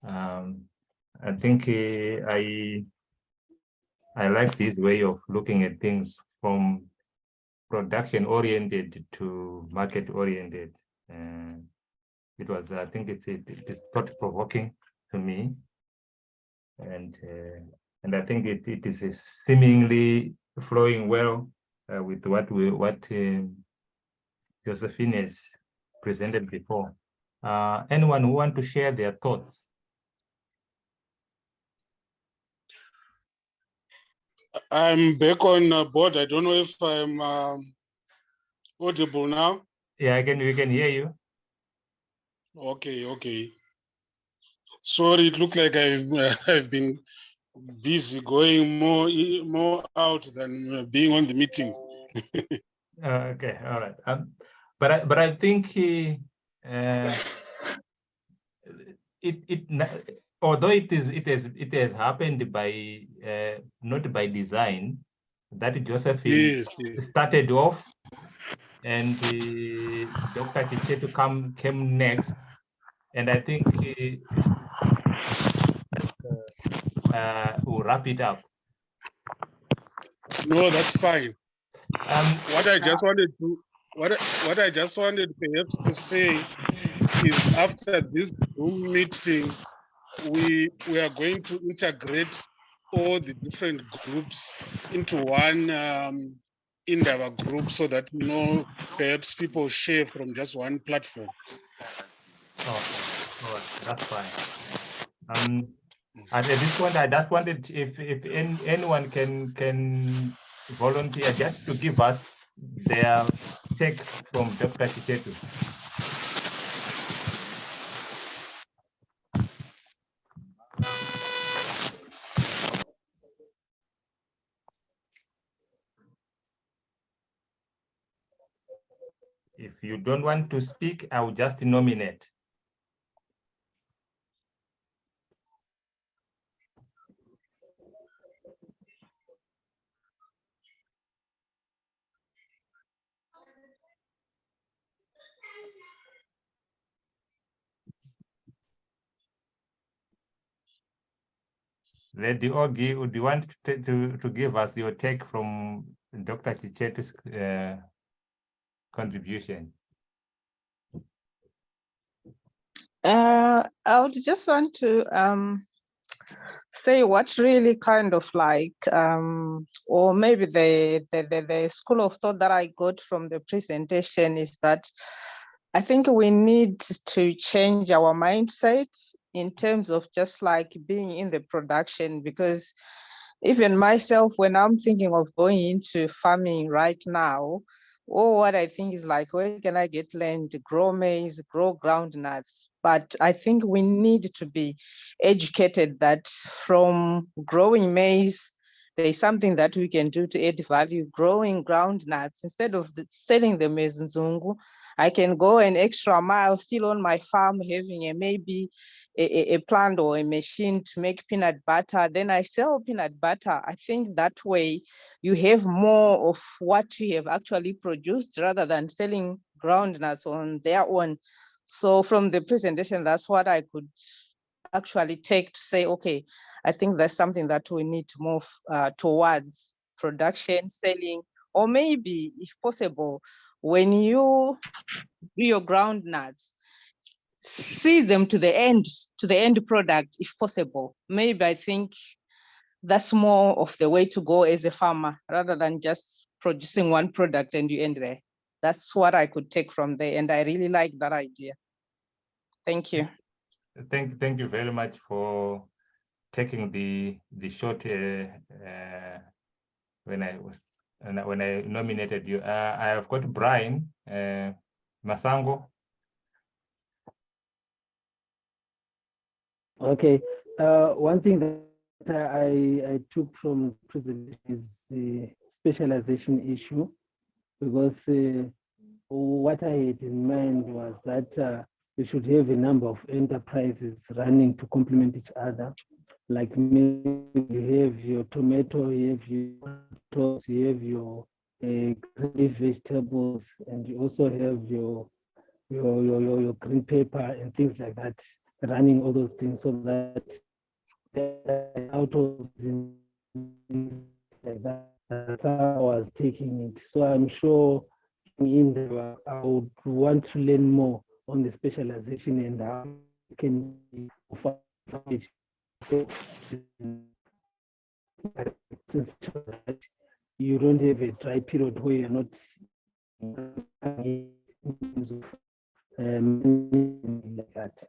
I think I like this way of looking at things from production oriented to market oriented. It was, I think it is thought provoking to me, and I think it is seemingly flowing well with what Josephine has presented before. Anyone who want to share their thoughts? I'm back on board. I don't know if I'm audible now. Yeah, we can hear you. Okay. Sorry, it looked like I've been busy going more out than being on the meeting. Okay, all right. But I think although it has happened by not by design, that Josephine Yes, yes. started off, and Dr. Chichetu came next, and I think we'll wrap it up. No, that's fine. What I just wanted perhaps to say is after this Zoom meeting, we are going to integrate all the different groups into one Indaba group so that perhaps people share from just one platform. Oh, all right, that's fine. At this point, I just wanted if anyone can volunteer just to give us their take from Dr. Chichetu. If you don't want to speak, I will just nominate. Lady Ogi, would you want to give us your take from Dr. Chichetu's contribution? I would just want to say what really kind of like, or maybe the school of thought that I got from the presentation is that I think we need to change our mindset in terms of just like being in the production, because even myself, when I'm thinking of going into farming right now, what I think is like, where can I get land to grow maize, grow groundnuts? But I think we need to be educated that from growing maize, there is something that we can do to add value. Growing groundnuts, instead of selling them as nzungu, I can go an extra mile still on my farm, having maybe a plant or a machine to make peanut butter. Then I sell peanut butter. I think that way you have more of what you have actually produced rather than selling groundnuts on their own. So from the presentation, that's what I could actually take to say, okay, I think that's something that we need to move towards: production, selling, or maybe, if possible, when you do your groundnuts, see them to the end product, if possible. Maybe I think that's more of the way to go as a farmer, rather than just producing one product and you end there. That's what I could take from there, and I really like that idea. Thank you. Thank you very much for taking the short when I nominated you. I have got Brian Masango. Okay, one thing that I took from presentation is the specialization issue, because what I had in mind was that you should have a number of enterprises running to complement each other. Like maybe you have your tomato, you have your tomatoes, you have your green vegetables, and you also have your green pepper and things like that, running all those things, so that out of things like that, that's how I was taking it. So I'm sure in there I would want to learn more on the specialization and how it can be you don't have a dry period where you're not like that.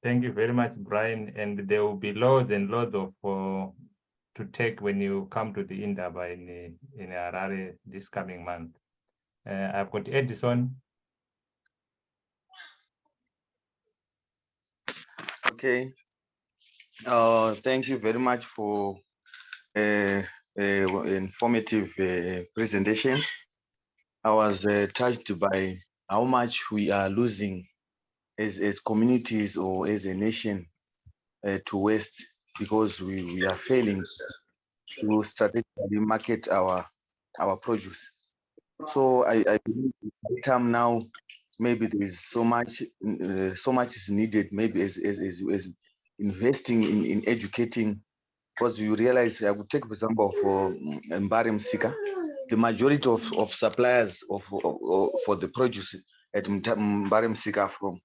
Thank you very much, Brian. And there will be loads and loads of to take when you come to the Indaba in Harare this coming month. I've got Edison. Okay. Thank you very much for informative presentation. I was touched by how much we are losing as communities or as a nation to waste because we are failing to strategically market our produce. So I believe in time now, maybe there is so much is needed, maybe as investing in educating, because you realize, I would take for example for Mbare Msika, the majority of suppliers for the produce at Mbare Msika are from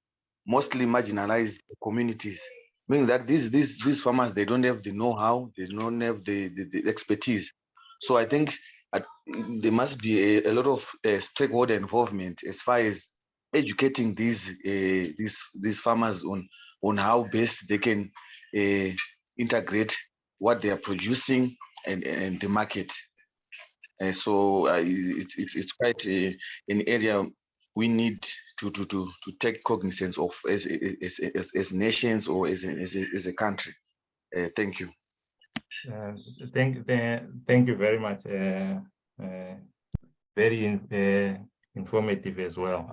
mostly marginalized communities, meaning that these farmers, they don't have the know-how, they don't have the expertise. So I think there must be a lot of stakeholder involvement as far as educating these farmers on how best they can integrate what they are producing and the market. So it's quite an area we need to take cognizance of as nations or as a country. Thank you. Thank you very much. Very informative as well.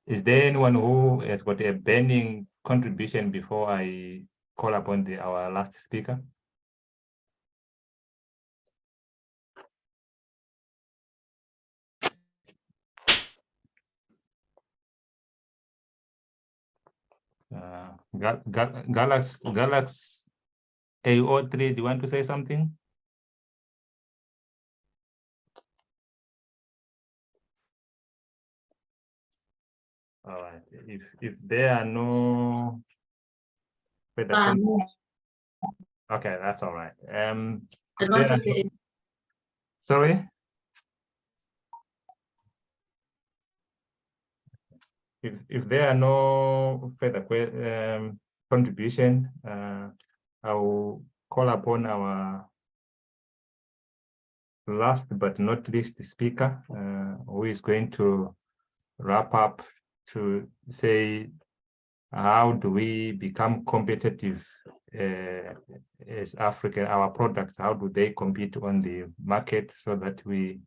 Is there anyone who has got a burning contribution before I call upon our last speaker? Galax AO3, do you want to say something? All right. If there are no further comments, okay, that's all right. I want to say. Sorry. If there are no further contribution, I will call upon our last but not least speaker, who is going to wrap up to say, how do we become competitive as Africa? Our products, how do they compete on the market so that we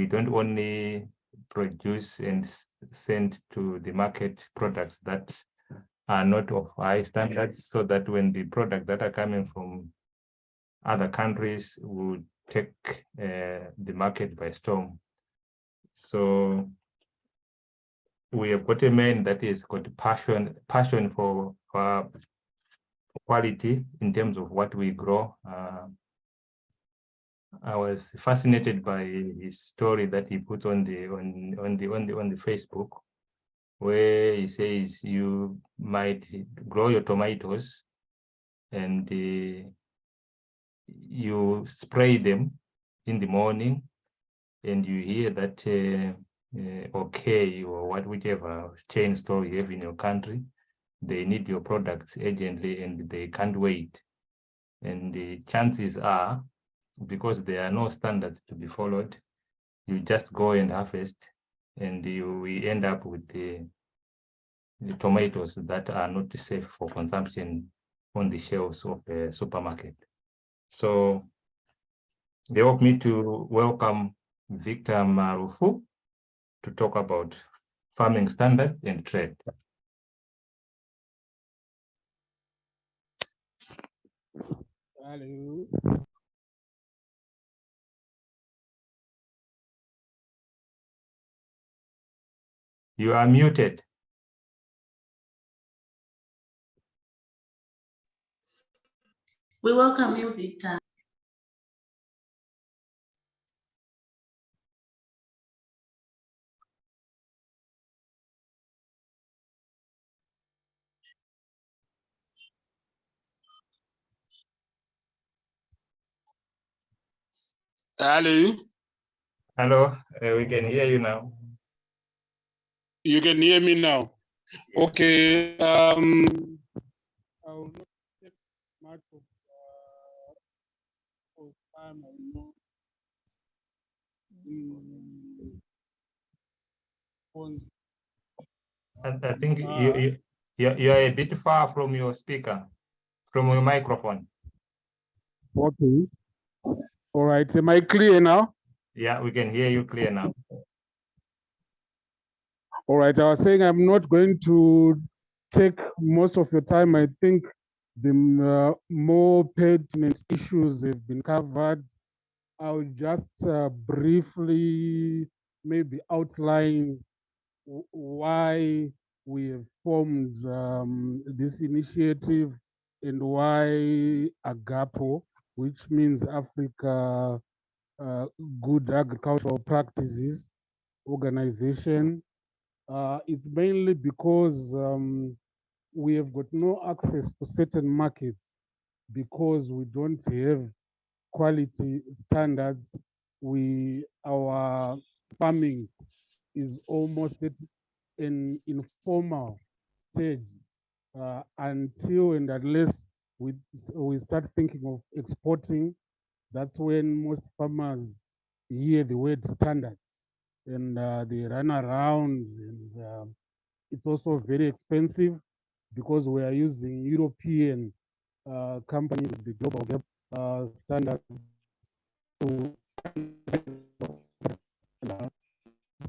don't only produce and send to the market products that are not of high standards, so that when the products that are coming from other countries will take the market by storm. So we have got a man that is got passion for quality in terms of what we grow. I was fascinated by his story that he put on the Facebook, where he says you might grow your tomatoes and you spray them in the morning, and you hear that okay, or whichever chain store you have in your country, they need your products urgently and they can't wait. And the chances are, because there are no standards to be followed, you just go and harvest, and we end up with the tomatoes that are not safe for consumption on the shelves of the supermarket. So they want me to welcome Victor Marufu to talk about farming standards and trade. Hello. You are muted. We welcome you, Victor. Hello. Hello, we can hear you now. You can hear me now. Okay. I will not take much of time. I know. I think you're a bit far from your speaker, from your microphone. Okay. All right. Am I clear now? Yeah, we can hear you clear now. All right. I was saying I'm not going to take most of your time. I think the more pertinent issues have been covered. I'll just briefly maybe outline why we have formed this initiative and why AGAPO, which means Africa Good Agricultural Practices Organization. It's mainly because we have got no access to certain markets because we don't have quality standards. Our farming is almost at an informal stage until and unless we start thinking of exporting. That's when most farmers hear the word standards and they run around, and it's also very expensive because we are using European companies with the global gap standards to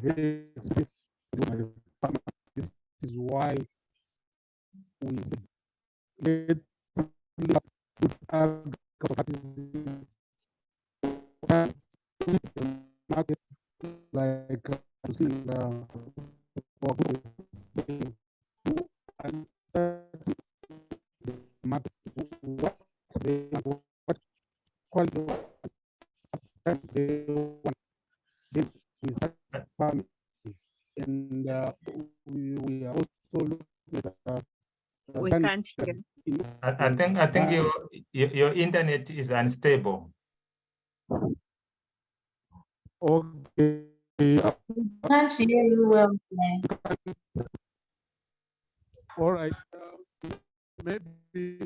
very expensive. This is why we said let's look at market like market, what quality they want. Then we start farming, and we are also looking at We can't hear. I think your internet is unstable. Okay. Can't hear you well. All right. Maybe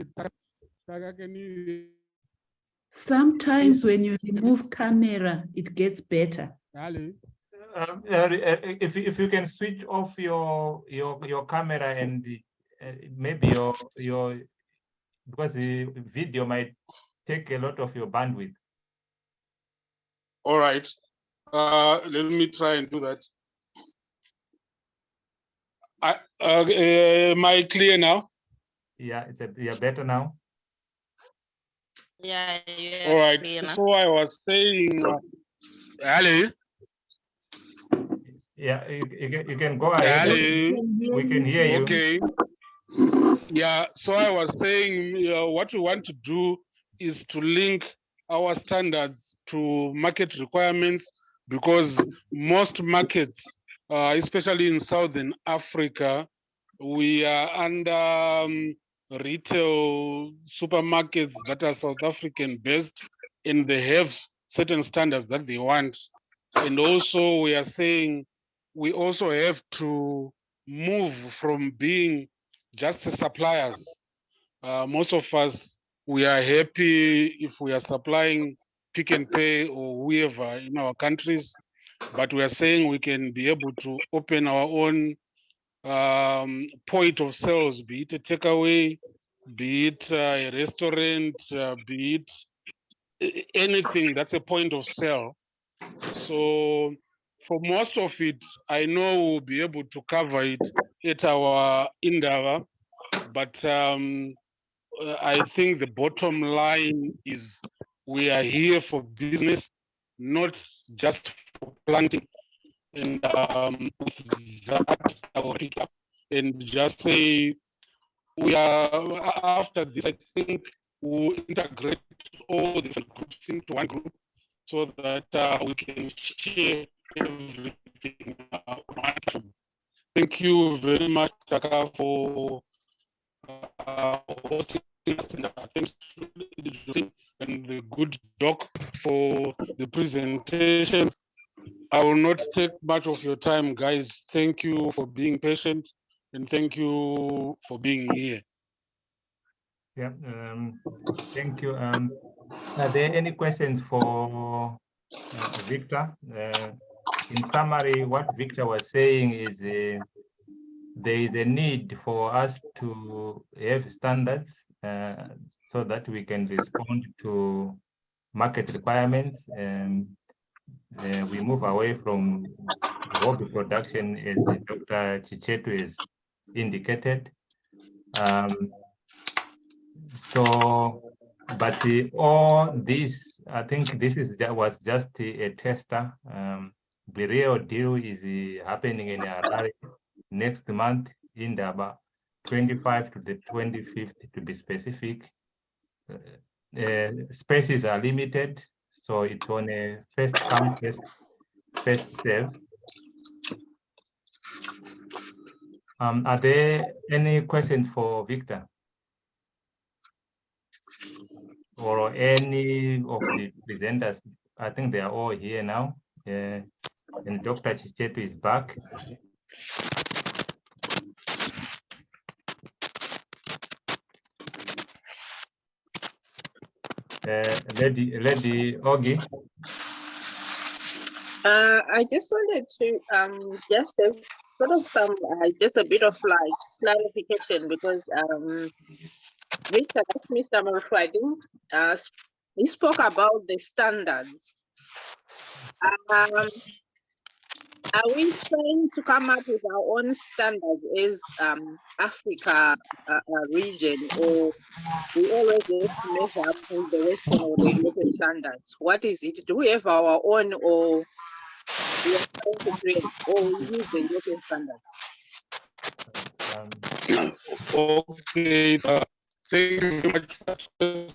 Taga, can you? Sometimes when you remove camera, it gets better. Ali? If you can switch off your camera and maybe your because the video might take a lot of your bandwidth. All right. Let me try and do that. Am I clear now? Yeah, you're better now. Yeah. All right. So I was saying, Ali. Yeah, you can go ahead. Ali. We can hear you. Okay. Yeah. So I was saying, what we want to do is to link our standards to market requirements, because most markets, especially in Southern Africa, we are under retail supermarkets that are South African based, and they have certain standards that they want. And also we are saying we also have to move from being just suppliers. Most of us, we are happy if we are supplying Pick and Pay or whoever in our countries, but we are saying we can be able to open our own point of sales, be it a takeaway, be it a restaurant, be it anything that's a point of sale. So for most of it, I know we'll be able to cover it at our Indaba, but I think the bottom line is we are here for business, not just for planting. And with that, I will pick up and just say we are, after this, I think we'll integrate all the different groups into one group so that we can share everything. Thank you very much, Taka, for hosting us, and thanks and the good doc for the presentations. I will not take much of your time, guys. Thank you for being patient, and thank you for being here. Yeah, thank you. Are there any questions for Victor? In summary, what Victor was saying is there is a need for us to have standards so that we can respond to market requirements, and we move away from hobby production, as Dr. Chichetu has indicated. So, but all this, I think this was just a tester. The real deal is happening in Harare next month in the 25 to the 25th to be specific. Spaces are limited, so it's on a first come, first serve. Are there any questions for Victor? Or any of the presenters? I think they are all here now. And Dr. Chichetu is back. Lady Ogi. I just wanted to just a sort of some just a bit of like clarification because Victor, that's Mr. Morfo, I think he spoke about the standards. Are we trying to come up with our own standards as Africa region, or we always have to measure up with the Western or the European standards? What is it? Do we have our own, or we are trying to create, or we use the European standards? Okay, thank you very much. We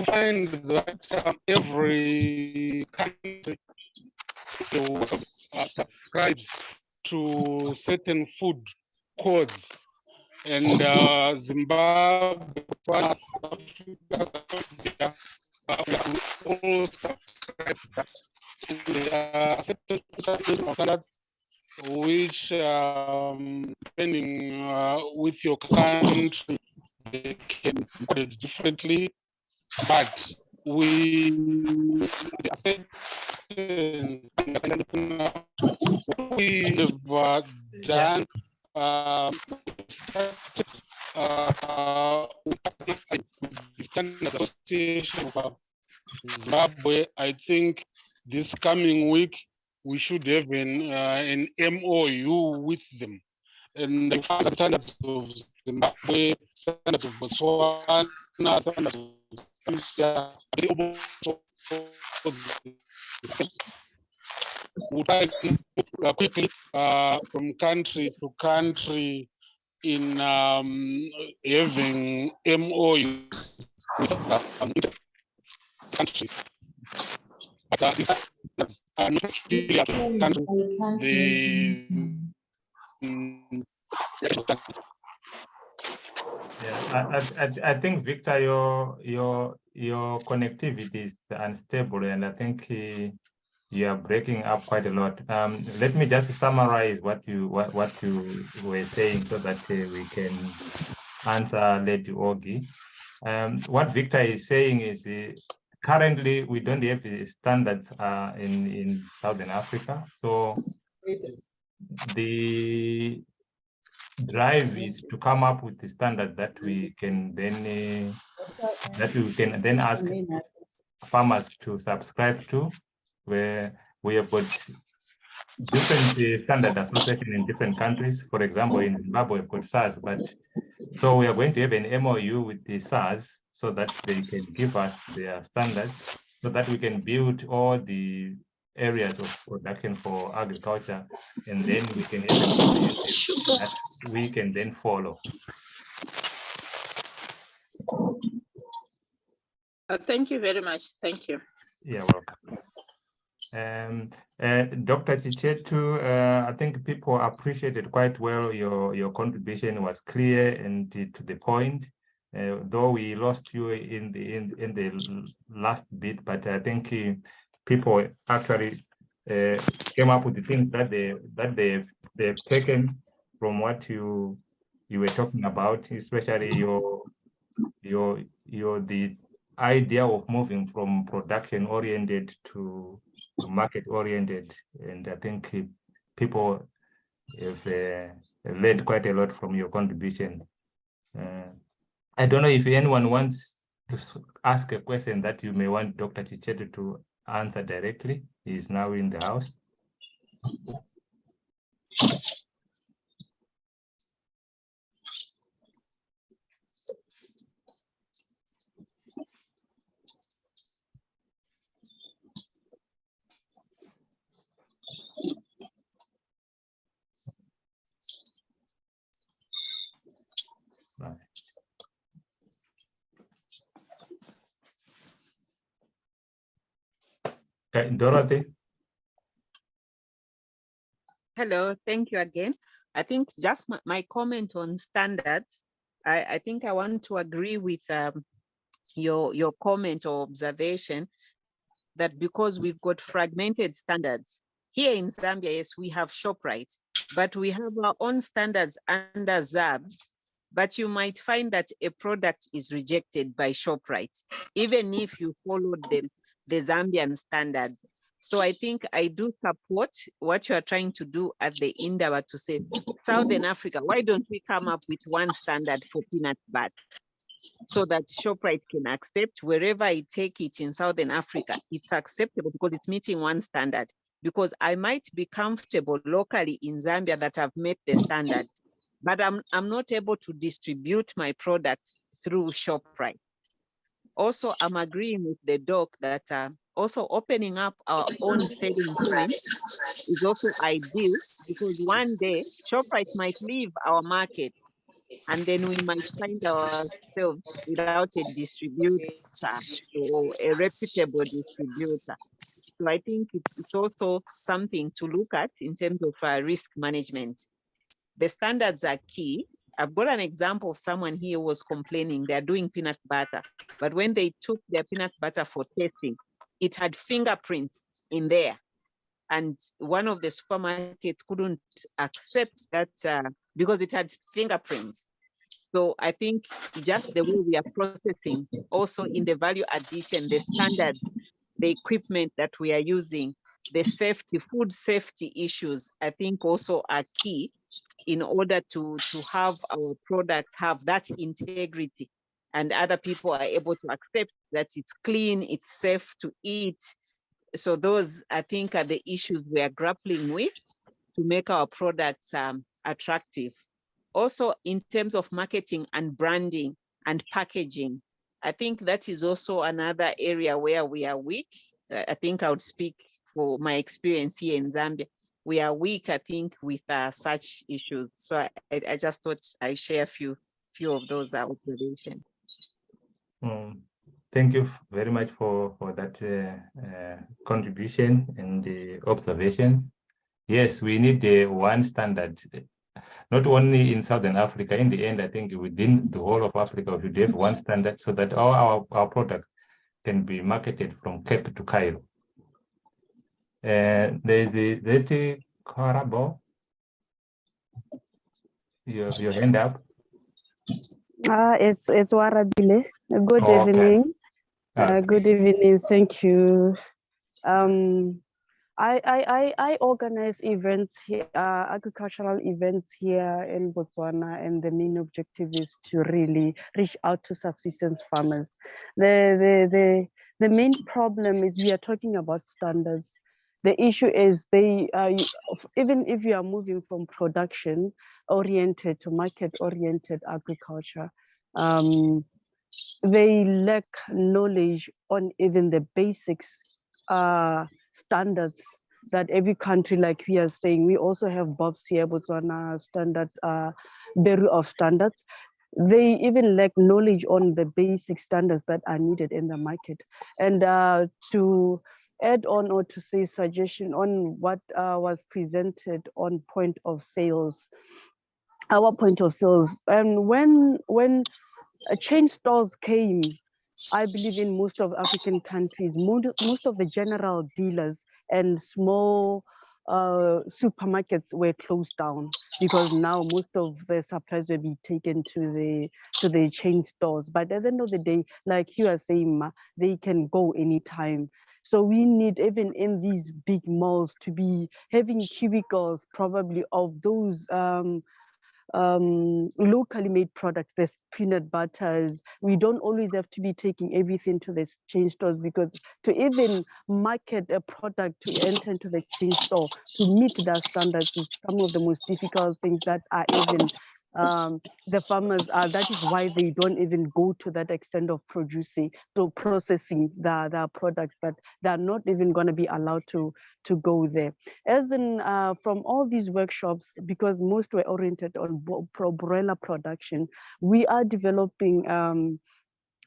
find that every country subscribes to certain food codes, and Zimbabwe, all subscribe that. And there are certain standards which, depending with your country, they can be coded differently, but we accept what we have done. The Standards Association of Zimbabwe, I think this coming week we should have an MOU with them, and the standards of Zimbabwe, standards of Botswana, standards of Zambia, we try to move quickly from country to country in having MOU with countries. But these are not really I think Victor, your connectivity is unstable, and I think you are breaking up quite a lot. Let me just summarize what you were saying so that we can answer Lady Ogi. What Victor is saying is currently we don't have standards in Southern Africa, so the drive is to come up with the standard that we can then ask farmers to subscribe to, where we have got different standard association in different countries. For example, in Zimbabwe, we've got SARS, but so we are going to have an MOU with the SARS so that they can give us their standards so that we can build all the areas of production for agriculture, and then we can have a that we can then follow. Thank you very much. Thank you. You're welcome. Dr. Chichetu, I think people appreciated quite well your contribution was clear and to the point. Though we lost you in the last bit, but I think people actually came up with the things that they've taken from what you were talking about, especially the idea of moving from production oriented to market oriented, and I think people have learned quite a lot from your contribution. I don't know if anyone wants to ask a question that you may want Dr. Chichetu to answer directly. He is now in the house. Okay, Dorothy. Hello, thank you again. I think just my comment on standards, I think I want to agree with your comment or observation that because we've got fragmented standards, here in Zambia, yes, we have ShopRite, but we have our own standards under ZABS, but you might find that a product is rejected by ShopRite, even if you follow the Zambian standards. So I think I do support what you are trying to do at the Indaba to say, Southern Africa, why don't we come up with one standard for peanut butter so that ShopRite can accept wherever I take it in Southern Africa, it's acceptable because it's meeting one standard. Because I might be comfortable locally in Zambia that I've met the standard, but I'm not able to distribute my products through ShopRite. Also, I'm agreeing with the doc that also opening up our own selling point is also ideal because one day ShopRite might leave our market and then we might find ourselves without a distributor or a reputable distributor. So I think it's also something to look at in terms of risk management. The standards are key. I've got an example of someone here who was complaining they're doing peanut butter, but when they took their peanut butter for testing, it had fingerprints in there. And one of the supermarkets couldn't accept that because it had fingerprints. So I think just the way we are processing, also in the value addition, the standards, the equipment that we are using, the safety, food safety issues, I think also are key in order to have our product have that integrity and other people are able to accept that it's clean, it's safe to eat. So those, I think, are the issues we are grappling with to make our products attractive. Also, in terms of marketing and branding and packaging, I think that is also another area where we are weak. I think I would speak for my experience here in Zambia. We are weak, I think, with such issues. So I just thought I share a few of those observations. Thank you very much for that contribution and the observation. Yes, we need one standard, not only in Southern Africa. In the end, I think within the whole of Africa, we should have one standard so that all our products can be marketed from Cape to Cairo. There's Zeti Karabo. You have your hand up. It's Warabile. Good Okay. evening. Okay. Good evening. Thank you. I organize events here, agricultural events here in Botswana, and the main objective is to really reach out to subsistence farmers. The main problem is we are talking about standards. The issue is even if you are moving from production oriented to market oriented agriculture, they lack knowledge on even the basics standards that every country, like we are saying, we also have BOPS here, Botswana standard, Bureau of Standards. They even lack knowledge on the basic standards that are needed in the market. And to add on or to say suggestion on what was presented on point of sales, our point of sales, and when chain stores came, I believe in most of African countries, most of the general dealers and small supermarkets were closed down because now most of the supplies will be taken to the chain stores. But at the end of the day, like you are saying, Ma, they can go anytime. So we need, even in these big malls, to be having cubicles probably of those locally made products. There's peanut butters. We don't always have to be taking everything to the chain stores, because to even market a product to enter into the chain store to meet that standards is some of the most difficult things that are even the farmers are. That is why they don't even go to that extent of processing the products, that they're not even going to be allowed to go there. As in from all these workshops, because most were oriented on broiler production, we are developing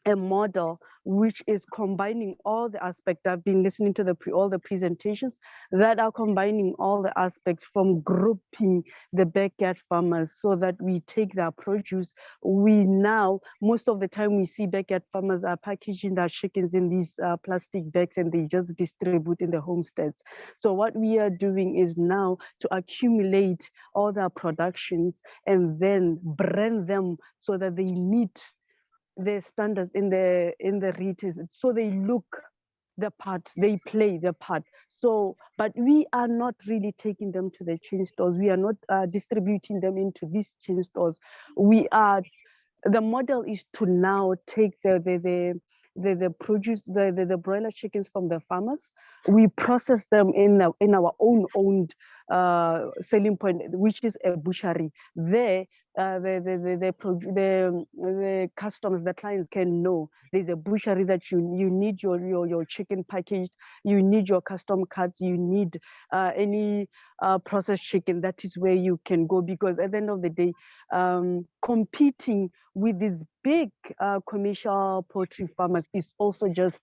a model which is combining all the aspects. I've been listening to all the presentations that are combining all the aspects from grouping the backyard farmers so that we take their produce. We now, most of the time we see backyard farmers are packaging their chickens in these plastic bags and they just distribute in the homesteads. So what we are doing is now to accumulate all their productions and then brand them so that they meet the standards in the retail, so they look the part, they play the part. So, but we are not really taking them to the chain stores. We are not distributing them into these chain stores. We are, the model is to now take the produce, the broiler chickens from the farmers. We process them in our owned selling point, which is a butchery. There, the customers, the clients can know there's a butchery that you need your chicken packaged, you need your custom cuts, you need any processed chicken. That is where you can go, because at the end of the day, competing with these big commercial poultry farmers is also just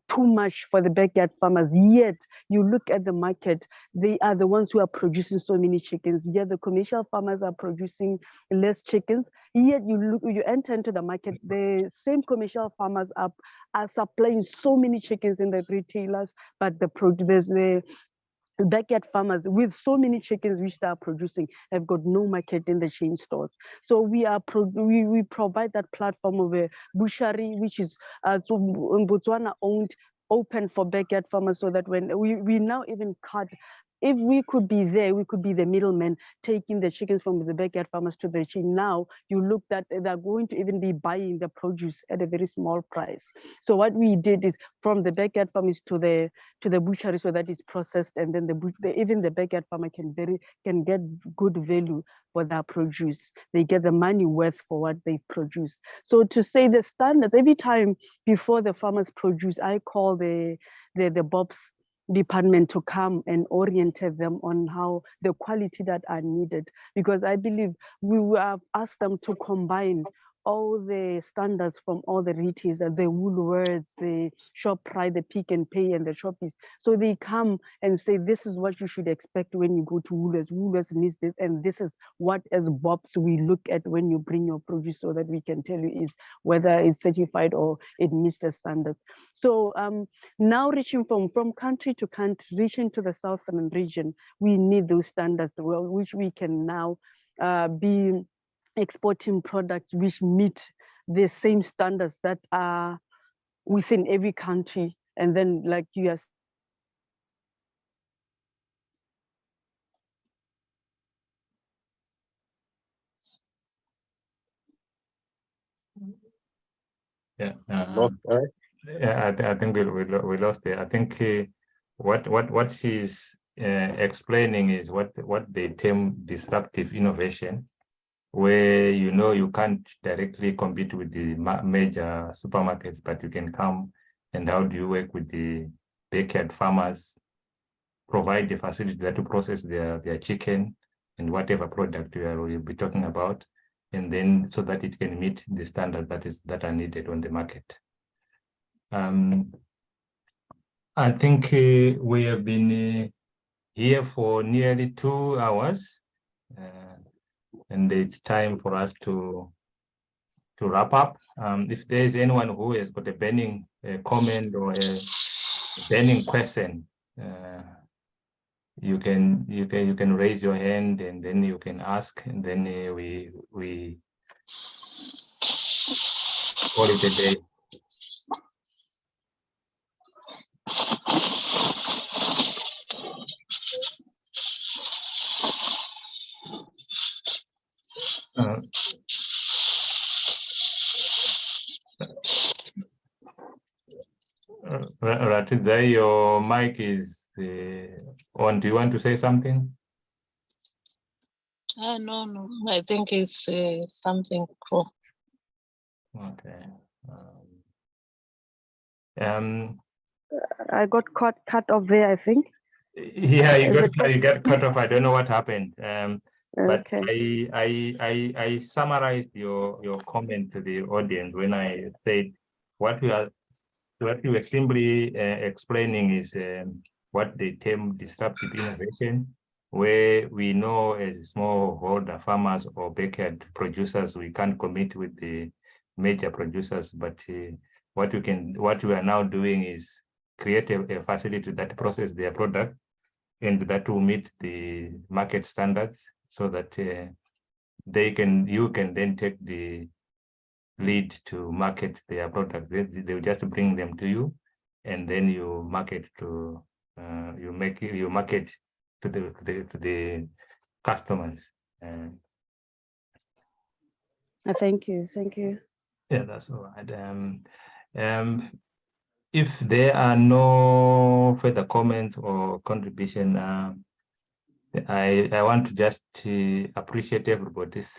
too much for the backyard farmers. Yet you look at the market, they are the ones who are producing so many chickens. Yet the commercial farmers are producing less chickens. Yet you enter into the market, the same commercial farmers are supplying so many chickens in the retailers, but the backyard farmers with so many chickens which they are producing have got no market in the chain stores. So we provide that platform of a butchery, which is Botswana owned, open for backyard farmers, so that when we now even cut, if we could be there, we could be the middleman taking the chickens from the backyard farmers to the chain. Now you look that they're going to even be buying the produce at a very small price. So what we did is from the backyard farmers to the butchery, so that it's processed, and then even the backyard farmer can get good value for their produce. They get the money worth for what they produce. So to say the standards, every time before the farmers produce, I call the BOPS department to come and orient them on how the quality that are needed, because I believe we have asked them to combine all the standards from all the retailers, the Woolworths, the ShopRite, the Pick and Pay, and the Shoppies. So they come and say, this is what you should expect when you go to Woolworths. Woolworths needs this, and this is what as BOPs we look at when you bring your produce, so that we can tell you is whether it's certified or it meets the standards. So now reaching from country to country, reaching to the southern region, we need those standards, which we can now be exporting products which meet the same standards that are within every country. And then, like you are I think we lost it. I think what she's explaining is what they term disruptive innovation, where you can't directly compete with the major supermarkets, but you can come, and how do you work with the backyard farmers, provide the facility to process their chicken and whatever product we'll be talking about, and then so that it can meet the standard that are needed on the market. I think we have been here for nearly 2 hours, and it's time for us to wrap up. If there is anyone who has got a burning comment or a burning question, you can raise your hand, and then you can ask, and then we call it a day. Ratidze, your mic is on. Do you want to say something? No. I think it's something cool. Okay. I got cut off there, I think. Yeah, you got cut off. I don't know what happened. But Okay. I summarized your comment to the audience when I said what you were simply explaining is what the term disruptive innovation, where we know as smallholder farmers or backyard producers, we can't compete with the major producers, but what we are now doing is create a facility that process their product and that will meet the market standards, so that you can then take the lead to market their product. They'll just bring them to you, and then you market to you market to the customers. Thank you. Thank you. Yeah, that's all right. If there are no further comments or contribution, I want to just appreciate everybody's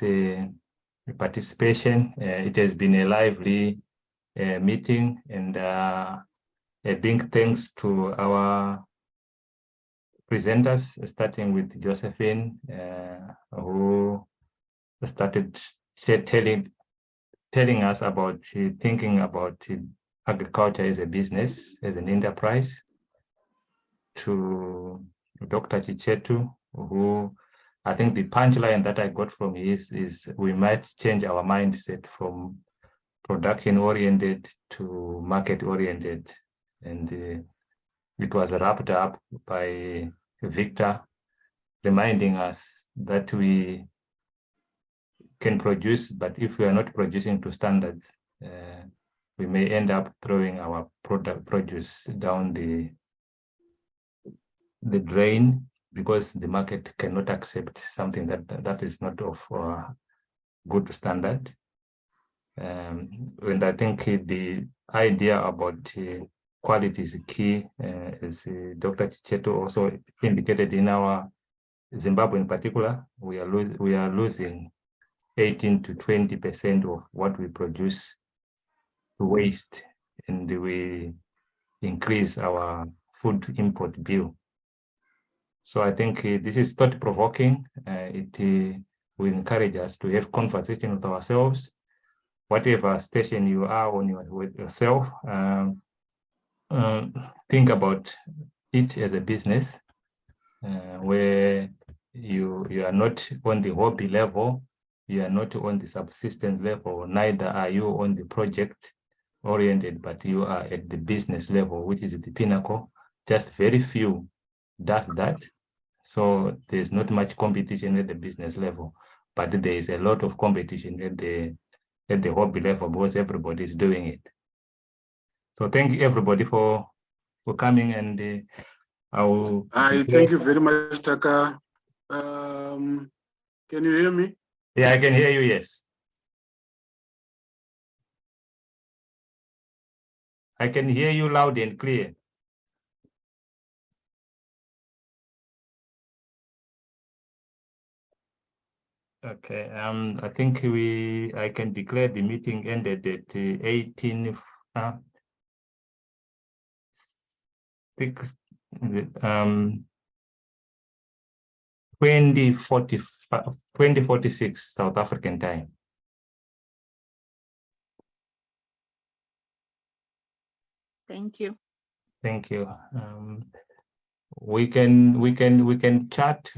participation. It has been a lively meeting, and a big thanks to our presenters, starting with Josephine, who started telling us about thinking about agriculture as a business, as an enterprise, to Dr. Chichetu, who I think the punchline that I got from his is we might change our mindset from production-oriented to market-oriented. And it was wrapped up by Victor, reminding us that we can produce, but if we are not producing to standards, we may end up throwing our produce down the drain, because the market cannot accept something that is not of good standard. And I think the idea about quality is key, as Dr. Chichetu also indicated. In our Zimbabwe in particular, we are losing 18 to 20% of what we produce to waste, and we increase our food import bill. So I think this is thought-provoking. It will encourage us to have conversation with ourselves. Whatever station you are on yourself, think about it as a business, where you are not on the hobby level, you are not on the subsistence level, neither are you on the project oriented, but you are at the business level, which is the pinnacle. Just very few does that. So there's not much competition at the business level, but there is a lot of competition at the hobby level, because everybody is doing it. So thank you everybody for coming, and I thank you very much, Taka. Can you hear me? Yeah, I can hear you, yes. I can hear you loud and clear. Okay, I think I can declare the meeting ended at 2046 South African time. Thank you. Thank you. We can chat.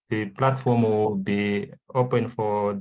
The platform will be open for